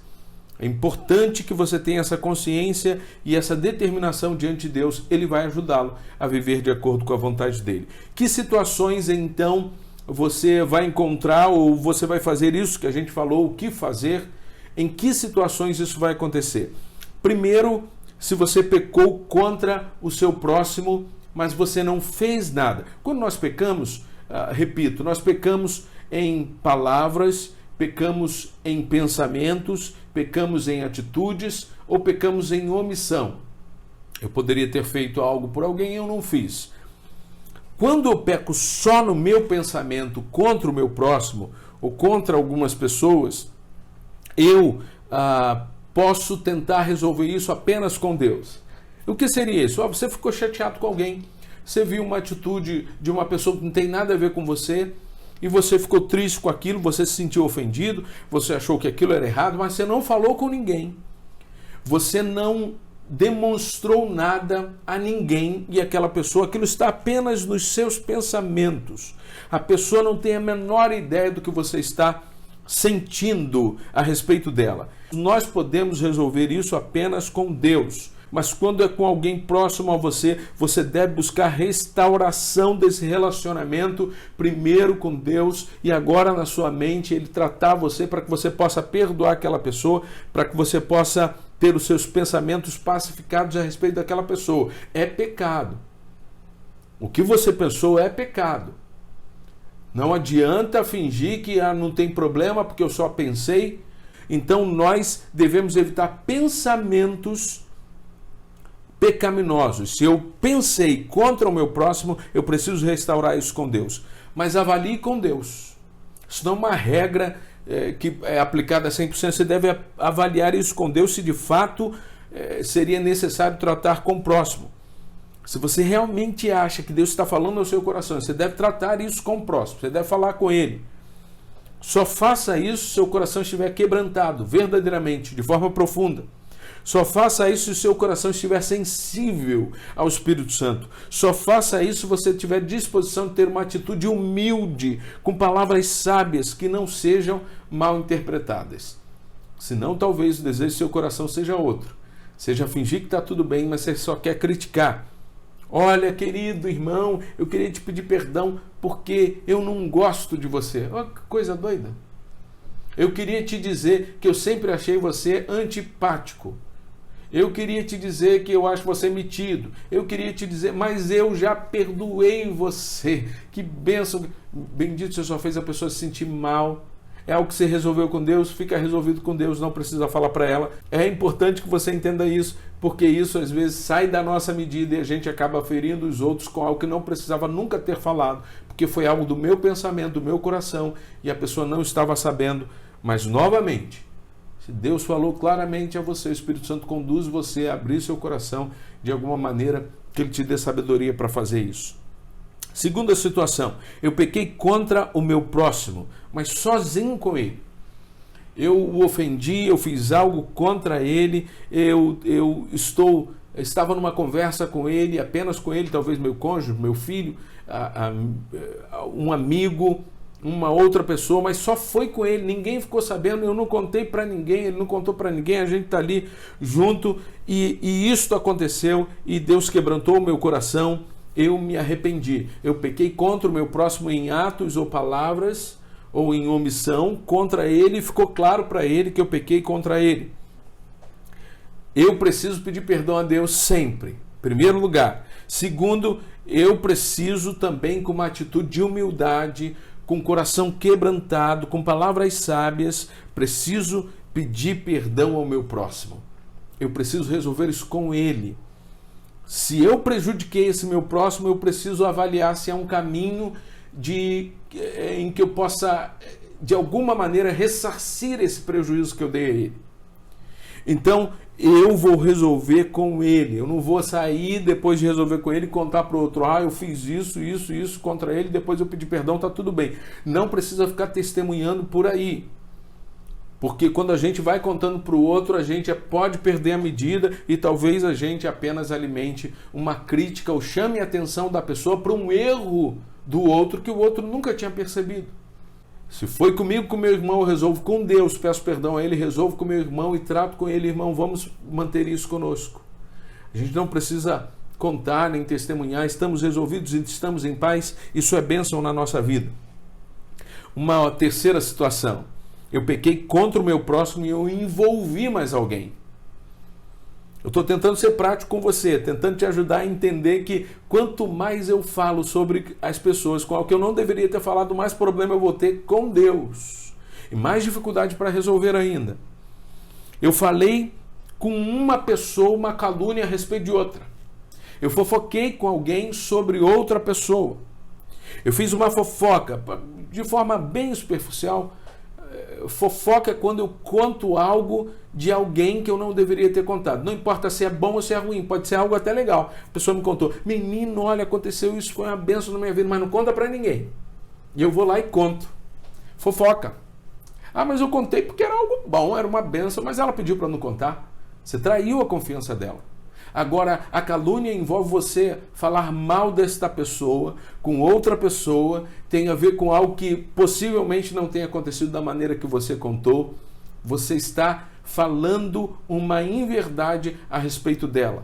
É importante que você tenha essa consciência e essa determinação diante de Deus. Ele vai ajudá-lo a viver de acordo com a vontade dele. Que situações, então, você vai encontrar ou você vai fazer isso que a gente falou, o que fazer? Em que situações isso vai acontecer? Primeiro, se você pecou contra o seu próximo, mas você não fez nada. Quando nós pecamos, repito, nós pecamos em palavras, pecamos em pensamentos, pecamos em atitudes ou pecamos em omissão. Eu poderia ter feito algo por alguém e eu não fiz. Quando eu peco só no meu pensamento contra o meu próximo ou contra algumas pessoas, eu posso tentar resolver isso apenas com Deus. O que seria isso? Você ficou chateado com alguém, você viu uma atitude de uma pessoa que não tem nada a ver com você e você ficou triste com aquilo, você se sentiu ofendido, você achou que aquilo era errado, mas você não falou com ninguém. Você não demonstrou nada a ninguém e aquela pessoa, aquilo está apenas nos seus pensamentos. A pessoa não tem a menor ideia do que você está sentindo a respeito dela. Nós podemos resolver isso apenas com Deus. Mas quando é com alguém próximo a você, você deve buscar restauração desse relacionamento, primeiro com Deus e agora na sua mente, Ele tratar você para que você possa perdoar aquela pessoa, para que você possa ter os seus pensamentos pacificados a respeito daquela pessoa. É pecado. O que você pensou é pecado. Não adianta fingir que não tem problema porque eu só pensei. Então nós devemos evitar pensamentos pecaminosos. Se eu pensei contra o meu próximo, eu preciso restaurar isso com Deus. Mas avalie com Deus. Isso não é uma regra que é aplicada a 100%. Você deve avaliar isso com Deus se de fato seria necessário tratar com o próximo. Se você realmente acha que Deus está falando ao seu coração, você deve tratar isso com o próximo. Você deve falar com Ele. Só faça isso se seu coração estiver quebrantado, verdadeiramente, de forma profunda. Só faça isso se o seu coração estiver sensível ao Espírito Santo. Só faça isso se você tiver disposição de ter uma atitude humilde, com palavras sábias que não sejam mal interpretadas. Senão, talvez o desejo do seu coração seja outro. Seja fingir que está tudo bem, mas você só quer criticar. Olha, querido irmão, eu queria te pedir perdão porque eu não gosto de você. Olha que coisa doida. Eu queria te dizer que eu sempre achei você antipático. Eu queria te dizer que eu acho você metido. Eu queria te dizer, mas eu já perdoei você. Que bênção. Bendito, você só fez a pessoa se sentir mal. É algo que você resolveu com Deus, fica resolvido com Deus, não precisa falar para ela. É importante que você entenda isso, porque isso às vezes sai da nossa medida e a gente acaba ferindo os outros com algo que não precisava nunca ter falado, porque foi algo do meu pensamento, do meu coração, e a pessoa não estava sabendo. Mas novamente, se Deus falou claramente a você, o Espírito Santo conduz você a abrir seu coração de alguma maneira, que Ele te dê sabedoria para fazer isso. Segunda situação, eu pequei contra o meu próximo, mas sozinho com ele. Eu o ofendi, eu fiz algo contra ele, eu estava numa conversa com ele, apenas com ele, talvez meu cônjuge, meu filho, um amigo, uma outra pessoa, mas só foi com ele, ninguém ficou sabendo, eu não contei para ninguém, ele não contou para ninguém, a gente está ali junto e isto aconteceu e Deus quebrantou o meu coração. Eu me arrependi, eu pequei contra o meu próximo em atos ou palavras ou em omissão contra ele, ficou claro para ele que eu pequei contra ele. Eu preciso pedir perdão a Deus sempre, em primeiro lugar. Segundo, eu preciso também com uma atitude de humildade, com o coração quebrantado, com palavras sábias, preciso pedir perdão ao meu próximo. Eu preciso resolver isso com ele. Se eu prejudiquei esse meu próximo, eu preciso avaliar se é um caminho em que eu possa, de alguma maneira, ressarcir esse prejuízo que eu dei a ele. Então, eu vou resolver com ele. Eu não vou sair depois de resolver com ele e contar para o outro, eu fiz isso contra ele, depois eu pedi perdão, tá tudo bem. Não precisa ficar testemunhando por aí. Porque quando a gente vai contando para o outro, a gente pode perder a medida e talvez a gente apenas alimente uma crítica ou chame a atenção da pessoa para um erro do outro que o outro nunca tinha percebido. Se foi comigo, com meu irmão, eu resolvo com Deus, peço perdão a ele, resolvo com meu irmão e trato com ele, irmão, vamos manter isso conosco. A gente não precisa contar nem testemunhar, estamos resolvidos e estamos em paz, isso é bênção na nossa vida. Uma terceira situação. Eu pequei contra o meu próximo e eu envolvi mais alguém. Eu estou tentando ser prático com você, tentando te ajudar a entender que quanto mais eu falo sobre as pessoas com algo que eu não deveria ter falado, mais problema eu vou ter com Deus. E mais dificuldade para resolver ainda. Eu falei com uma pessoa uma calúnia a respeito de outra. Eu fofoquei com alguém sobre outra pessoa. Eu fiz uma fofoca de forma bem superficial. Fofoca é quando eu conto algo de alguém que eu não deveria ter contado. Não importa se é bom ou se é ruim, pode ser algo até legal. A pessoa me contou, menino, olha, aconteceu isso, foi uma bênção na minha vida, mas não conta pra ninguém. E eu vou lá e conto. Fofoca. Mas eu contei porque era algo bom, era uma bênção, mas ela pediu para não contar. Você traiu a confiança dela. Agora, a calúnia envolve você falar mal desta pessoa com outra pessoa, tem a ver com algo que possivelmente não tenha acontecido da maneira que você contou. Você está falando uma inverdade a respeito dela.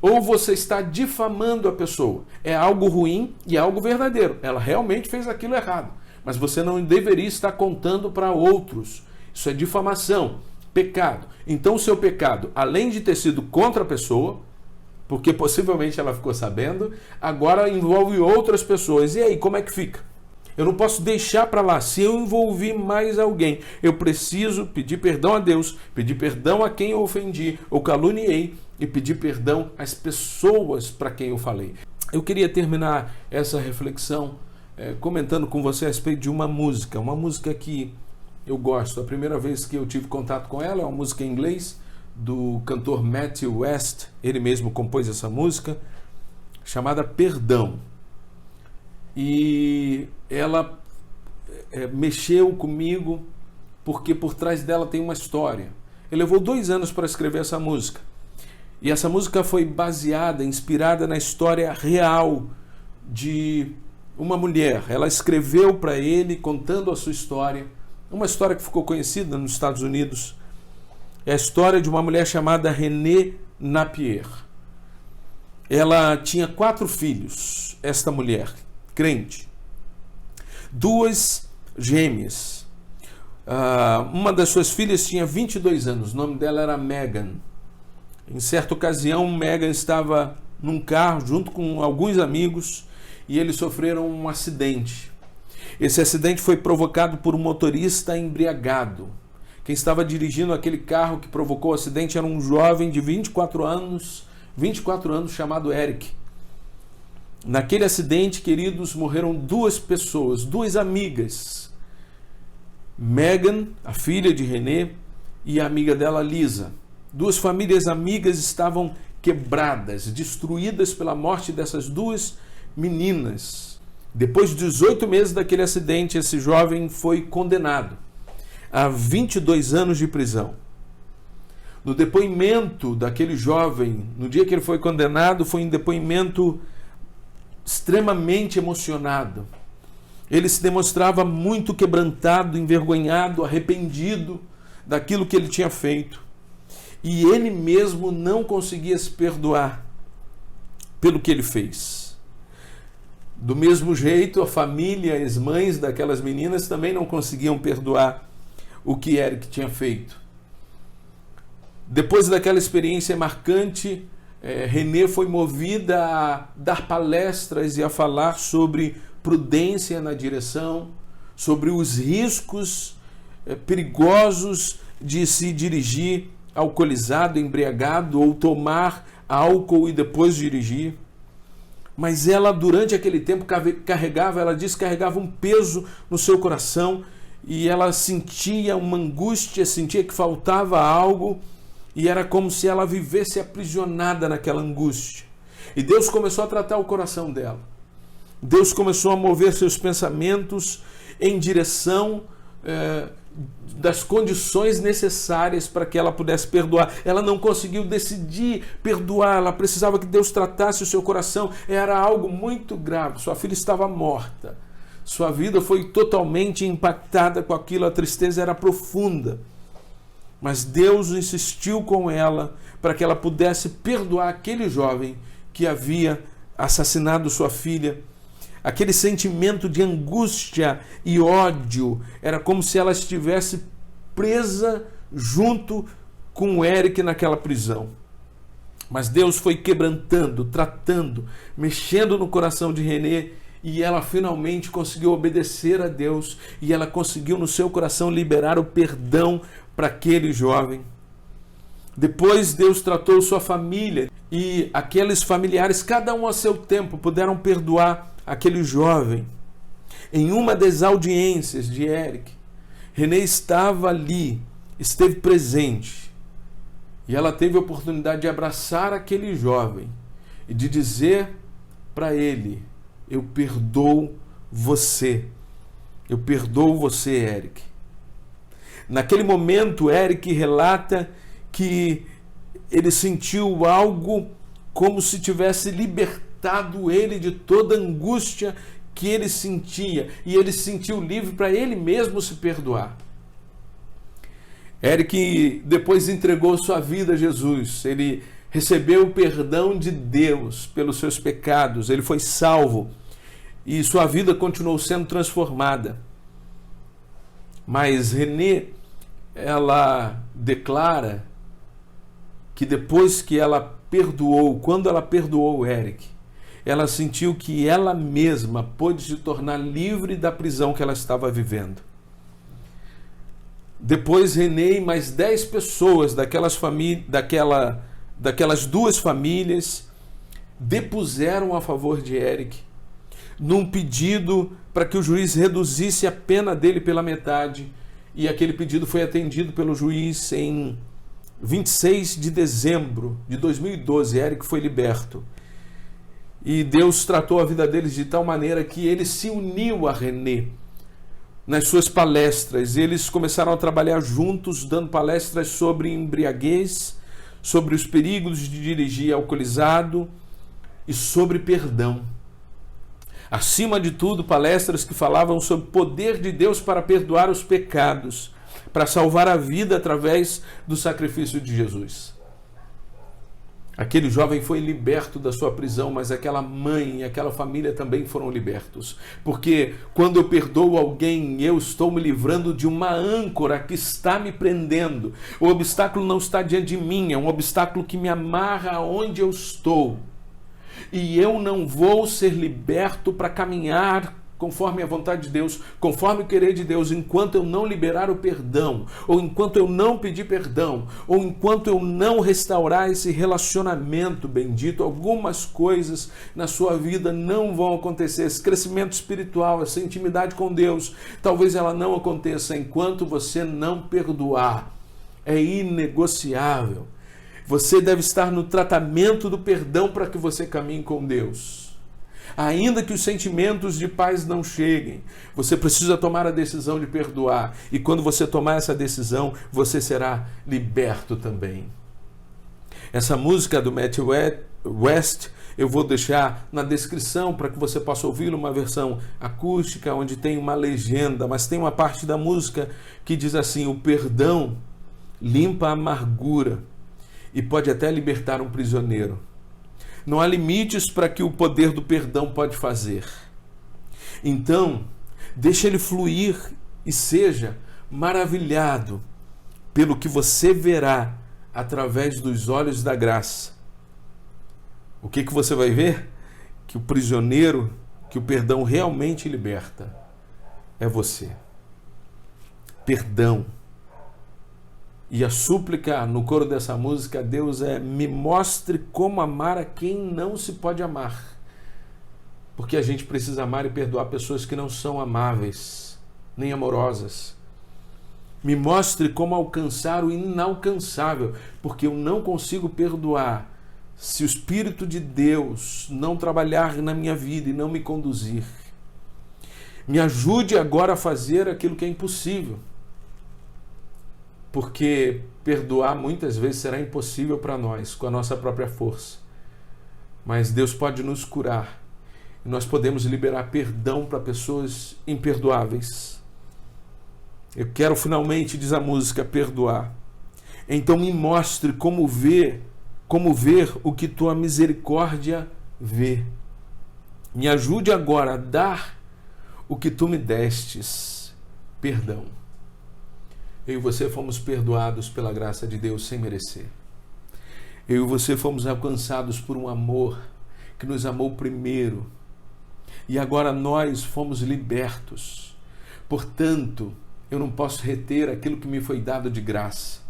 Ou você está difamando a pessoa. É algo ruim e é algo verdadeiro. Ela realmente fez aquilo errado. Mas você não deveria estar contando para outros. Isso é difamação. Pecado. Então o seu pecado, além de ter sido contra a pessoa, porque possivelmente ela ficou sabendo, agora envolve outras pessoas. E aí, como é que fica? Eu não posso deixar para lá. Se eu envolvi mais alguém, eu preciso pedir perdão a Deus, pedir perdão a quem eu ofendi ou caluniei e pedir perdão às pessoas para quem eu falei. Eu queria terminar essa reflexão comentando com você a respeito de uma música que eu gosto. A primeira vez que eu tive contato com ela é uma música em inglês do cantor Matthew West. Ele mesmo compôs essa música, chamada Perdão. E ela mexeu comigo porque por trás dela tem uma história. Ele levou 2 anos para escrever essa música. E essa música foi baseada, inspirada na história real de uma mulher. Ela escreveu para ele, contando a sua história, uma história que ficou conhecida nos Estados Unidos. É a história de uma mulher chamada Renée Napier. Ela tinha 4 filhos, esta mulher, crente. 2 gêmeas. Uma das suas filhas tinha 22 anos, o nome dela era Megan. Em certa ocasião, Megan estava num carro junto com alguns amigos e eles sofreram um acidente. Esse acidente foi provocado por um motorista embriagado. Quem estava dirigindo aquele carro que provocou o acidente era um jovem de 24 anos chamado Eric. Naquele acidente, queridos, morreram 2 pessoas, 2 amigas. Megan, a filha de Renée, e a amiga dela, Lisa. 2 famílias amigas estavam quebradas, destruídas pela morte dessas 2 meninas. Depois de 18 meses daquele acidente, esse jovem foi condenado a 22 anos de prisão. No depoimento daquele jovem, no dia que ele foi condenado, foi um depoimento extremamente emocionado. Ele se demonstrava muito quebrantado, envergonhado, arrependido daquilo que ele tinha feito. E ele mesmo não conseguia se perdoar pelo que ele fez. Do mesmo jeito, a família, as mães daquelas meninas também não conseguiam perdoar o que Eric tinha feito. Depois daquela experiência marcante, Renée foi movida a dar palestras e a falar sobre prudência na direção, sobre os riscos perigosos de se dirigir alcoolizado, embriagado ou tomar álcool e depois dirigir. Mas ela, durante aquele tempo, ela carregava um peso no seu coração e ela sentia uma angústia, sentia que faltava algo e era como se ela vivesse aprisionada naquela angústia. E Deus começou a tratar o coração dela. Deus começou a mover seus pensamentos em direção das condições necessárias para que ela pudesse perdoar. Ela não conseguiu decidir perdoar, ela precisava que Deus tratasse o seu coração. Era algo muito grave, sua filha estava morta. Sua vida foi totalmente impactada com aquilo, a tristeza era profunda. Mas Deus insistiu com ela para que ela pudesse perdoar aquele jovem que havia assassinado sua filha. Aquele sentimento de angústia e ódio era como se ela estivesse presa junto com o Eric naquela prisão. Mas Deus foi quebrantando, tratando, mexendo no coração de Renée e ela finalmente conseguiu obedecer a Deus e ela conseguiu no seu coração liberar o perdão para aquele jovem. Depois Deus tratou sua família e aqueles familiares, cada um a seu tempo, puderam perdoar aquele jovem. Em uma das audiências de Eric, Renée estava ali, esteve presente e ela teve a oportunidade de abraçar aquele jovem e de dizer para ele: eu perdoo você, Eric. Naquele momento, Eric relata que ele sentiu algo como se tivesse libertado ele de toda a angústia que ele sentia, e ele se sentiu livre para ele mesmo se perdoar. Eric depois entregou sua vida a Jesus, ele recebeu o perdão de Deus pelos seus pecados, ele foi salvo e sua vida continuou sendo transformada. Mas Renée, ela declara que depois que ela perdoou, quando ela perdoou o Eric, ela sentiu que ela mesma pôde se tornar livre da prisão que ela estava vivendo. Depois Renée e mais 10 pessoas daquelas 2 famílias depuseram a favor de Eric num pedido para que o juiz reduzisse a pena dele pela metade, e aquele pedido foi atendido pelo juiz em 26 de dezembro de 2012. Eric foi liberto. E Deus tratou a vida deles de tal maneira que ele se uniu a Renée nas suas palestras. Eles começaram a trabalhar juntos, dando palestras sobre embriaguez, sobre os perigos de dirigir alcoolizado e sobre perdão. Acima de tudo, palestras que falavam sobre o poder de Deus para perdoar os pecados, para salvar a vida através do sacrifício de Jesus. Aquele jovem foi liberto da sua prisão, mas aquela mãe e aquela família também foram libertos. Porque quando eu perdoo alguém, eu estou me livrando de uma âncora que está me prendendo. O obstáculo não está diante de mim, é um obstáculo que me amarra aonde eu estou. E eu não vou ser liberto para caminhar conforme a vontade de Deus, conforme o querer de Deus, enquanto eu não liberar o perdão, ou enquanto eu não pedir perdão, ou enquanto eu não restaurar esse relacionamento bendito. Algumas coisas na sua vida não vão acontecer. Esse crescimento espiritual, essa intimidade com Deus, talvez ela não aconteça enquanto você não perdoar. É inegociável. Você deve estar no tratamento do perdão para que você caminhe com Deus. Ainda que os sentimentos de paz não cheguem, você precisa tomar a decisão de perdoar. E quando você tomar essa decisão, você será liberto também. Essa música do Matthew West, eu vou deixar na descrição para que você possa ouvir uma versão acústica, onde tem uma legenda, mas tem uma parte da música que diz assim: o perdão limpa a amargura e pode até libertar um prisioneiro. Não há limites para que o poder do perdão pode fazer. Então, deixe ele fluir e seja maravilhado pelo que você verá através dos olhos da graça. O que você vai ver? Que o prisioneiro, que o perdão realmente liberta, é você. Perdão. E a súplica no coro dessa música a Deus é: me mostre como amar a quem não se pode amar. Porque a gente precisa amar e perdoar pessoas que não são amáveis, nem amorosas. Me mostre como alcançar o inalcançável, porque eu não consigo perdoar se o Espírito de Deus não trabalhar na minha vida e não me conduzir. Me ajude agora a fazer aquilo que é impossível. Porque perdoar muitas vezes será impossível para nós, com a nossa própria força. Mas Deus pode nos curar. E nós podemos liberar perdão para pessoas imperdoáveis. Eu quero finalmente, diz a música, perdoar. Então me mostre como ver o que tua misericórdia vê. Me ajude agora a dar o que tu me destes, perdão. Eu e você fomos perdoados pela graça de Deus sem merecer. Eu e você fomos alcançados por um amor que nos amou primeiro. E agora nós fomos libertos. Portanto, eu não posso reter aquilo que me foi dado de graça.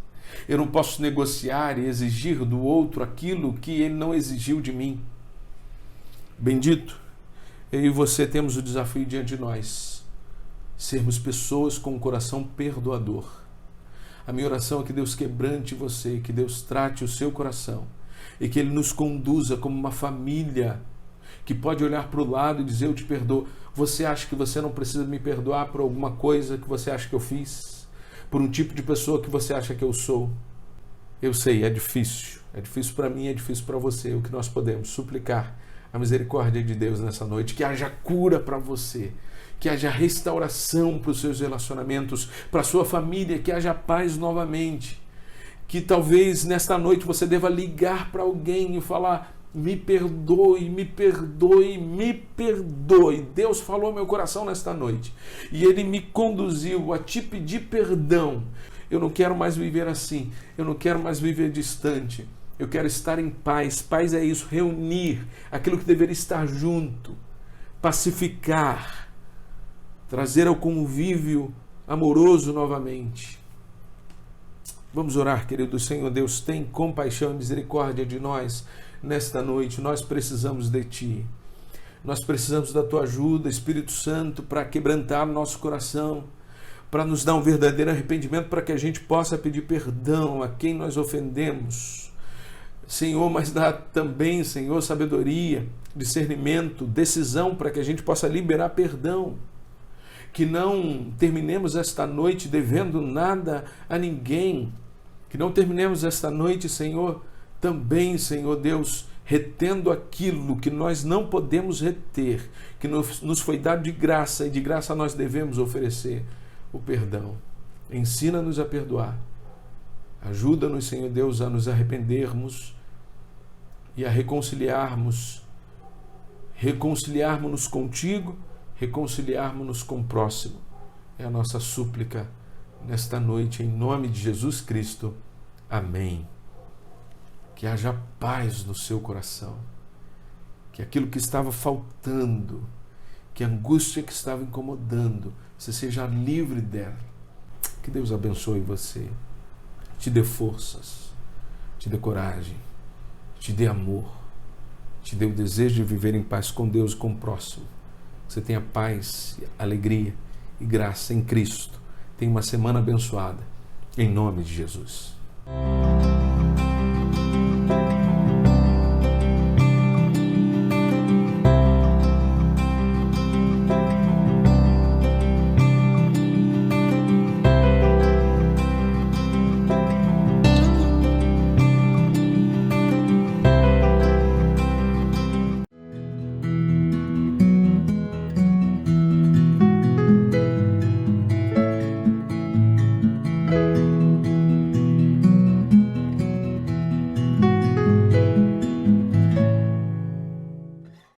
Eu não posso negociar e exigir do outro aquilo que ele não exigiu de mim. Bendito, eu e você temos o desafio diante de nós. Sermos pessoas com um coração perdoador. A minha oração é que Deus quebrante você, que Deus trate o seu coração e que Ele nos conduza como uma família que pode olhar para o lado e dizer: eu te perdoo. Você acha que você não precisa me perdoar por alguma coisa que você acha que eu fiz? Por um tipo de pessoa que você acha que eu sou? Eu sei, é difícil. É difícil para mim, é difícil para você. O que nós podemos suplicar a misericórdia de Deus nessa noite, que haja cura para você, que haja restauração para os seus relacionamentos, para a sua família, que haja paz novamente, que talvez nesta noite você deva ligar para alguém e falar: me perdoe, me perdoe, me perdoe. Deus falou ao meu coração nesta noite e Ele me conduziu a te pedir perdão. Eu não quero mais viver assim, eu não quero mais viver distante. Eu quero estar em paz. Paz é isso, reunir aquilo que deveria estar junto, pacificar, trazer ao convívio amoroso novamente. Vamos orar, querido Senhor Deus, tem compaixão e misericórdia de nós nesta noite. Nós precisamos de Ti. Nós precisamos da Tua ajuda, Espírito Santo, para quebrantar nosso coração, para nos dar um verdadeiro arrependimento, para que a gente possa pedir perdão a quem nós ofendemos. Senhor, mas dá também, Senhor, sabedoria, discernimento, decisão, para que a gente possa liberar perdão. que não terminemos esta noite devendo nada a ninguém, que não terminemos esta noite, Senhor, também, Senhor Deus, retendo aquilo que nós não podemos reter, que nos foi dado de graça, e de graça nós devemos oferecer o perdão. Ensina-nos a perdoar. Ajuda-nos, Senhor Deus, a nos arrependermos e a reconciliarmos contigo, reconciliarmos-nos com o próximo. É a nossa súplica nesta noite, em nome de Jesus Cristo. Amém. Que haja paz no seu coração, que aquilo que estava faltando, que a angústia que estava incomodando, você seja livre dela. Que Deus abençoe você, te dê forças, te dê coragem, te dê amor, te dê o desejo de viver em paz com Deus e com o próximo. Você tenha paz, alegria e graça em Cristo. Tenha uma semana abençoada, em nome de Jesus.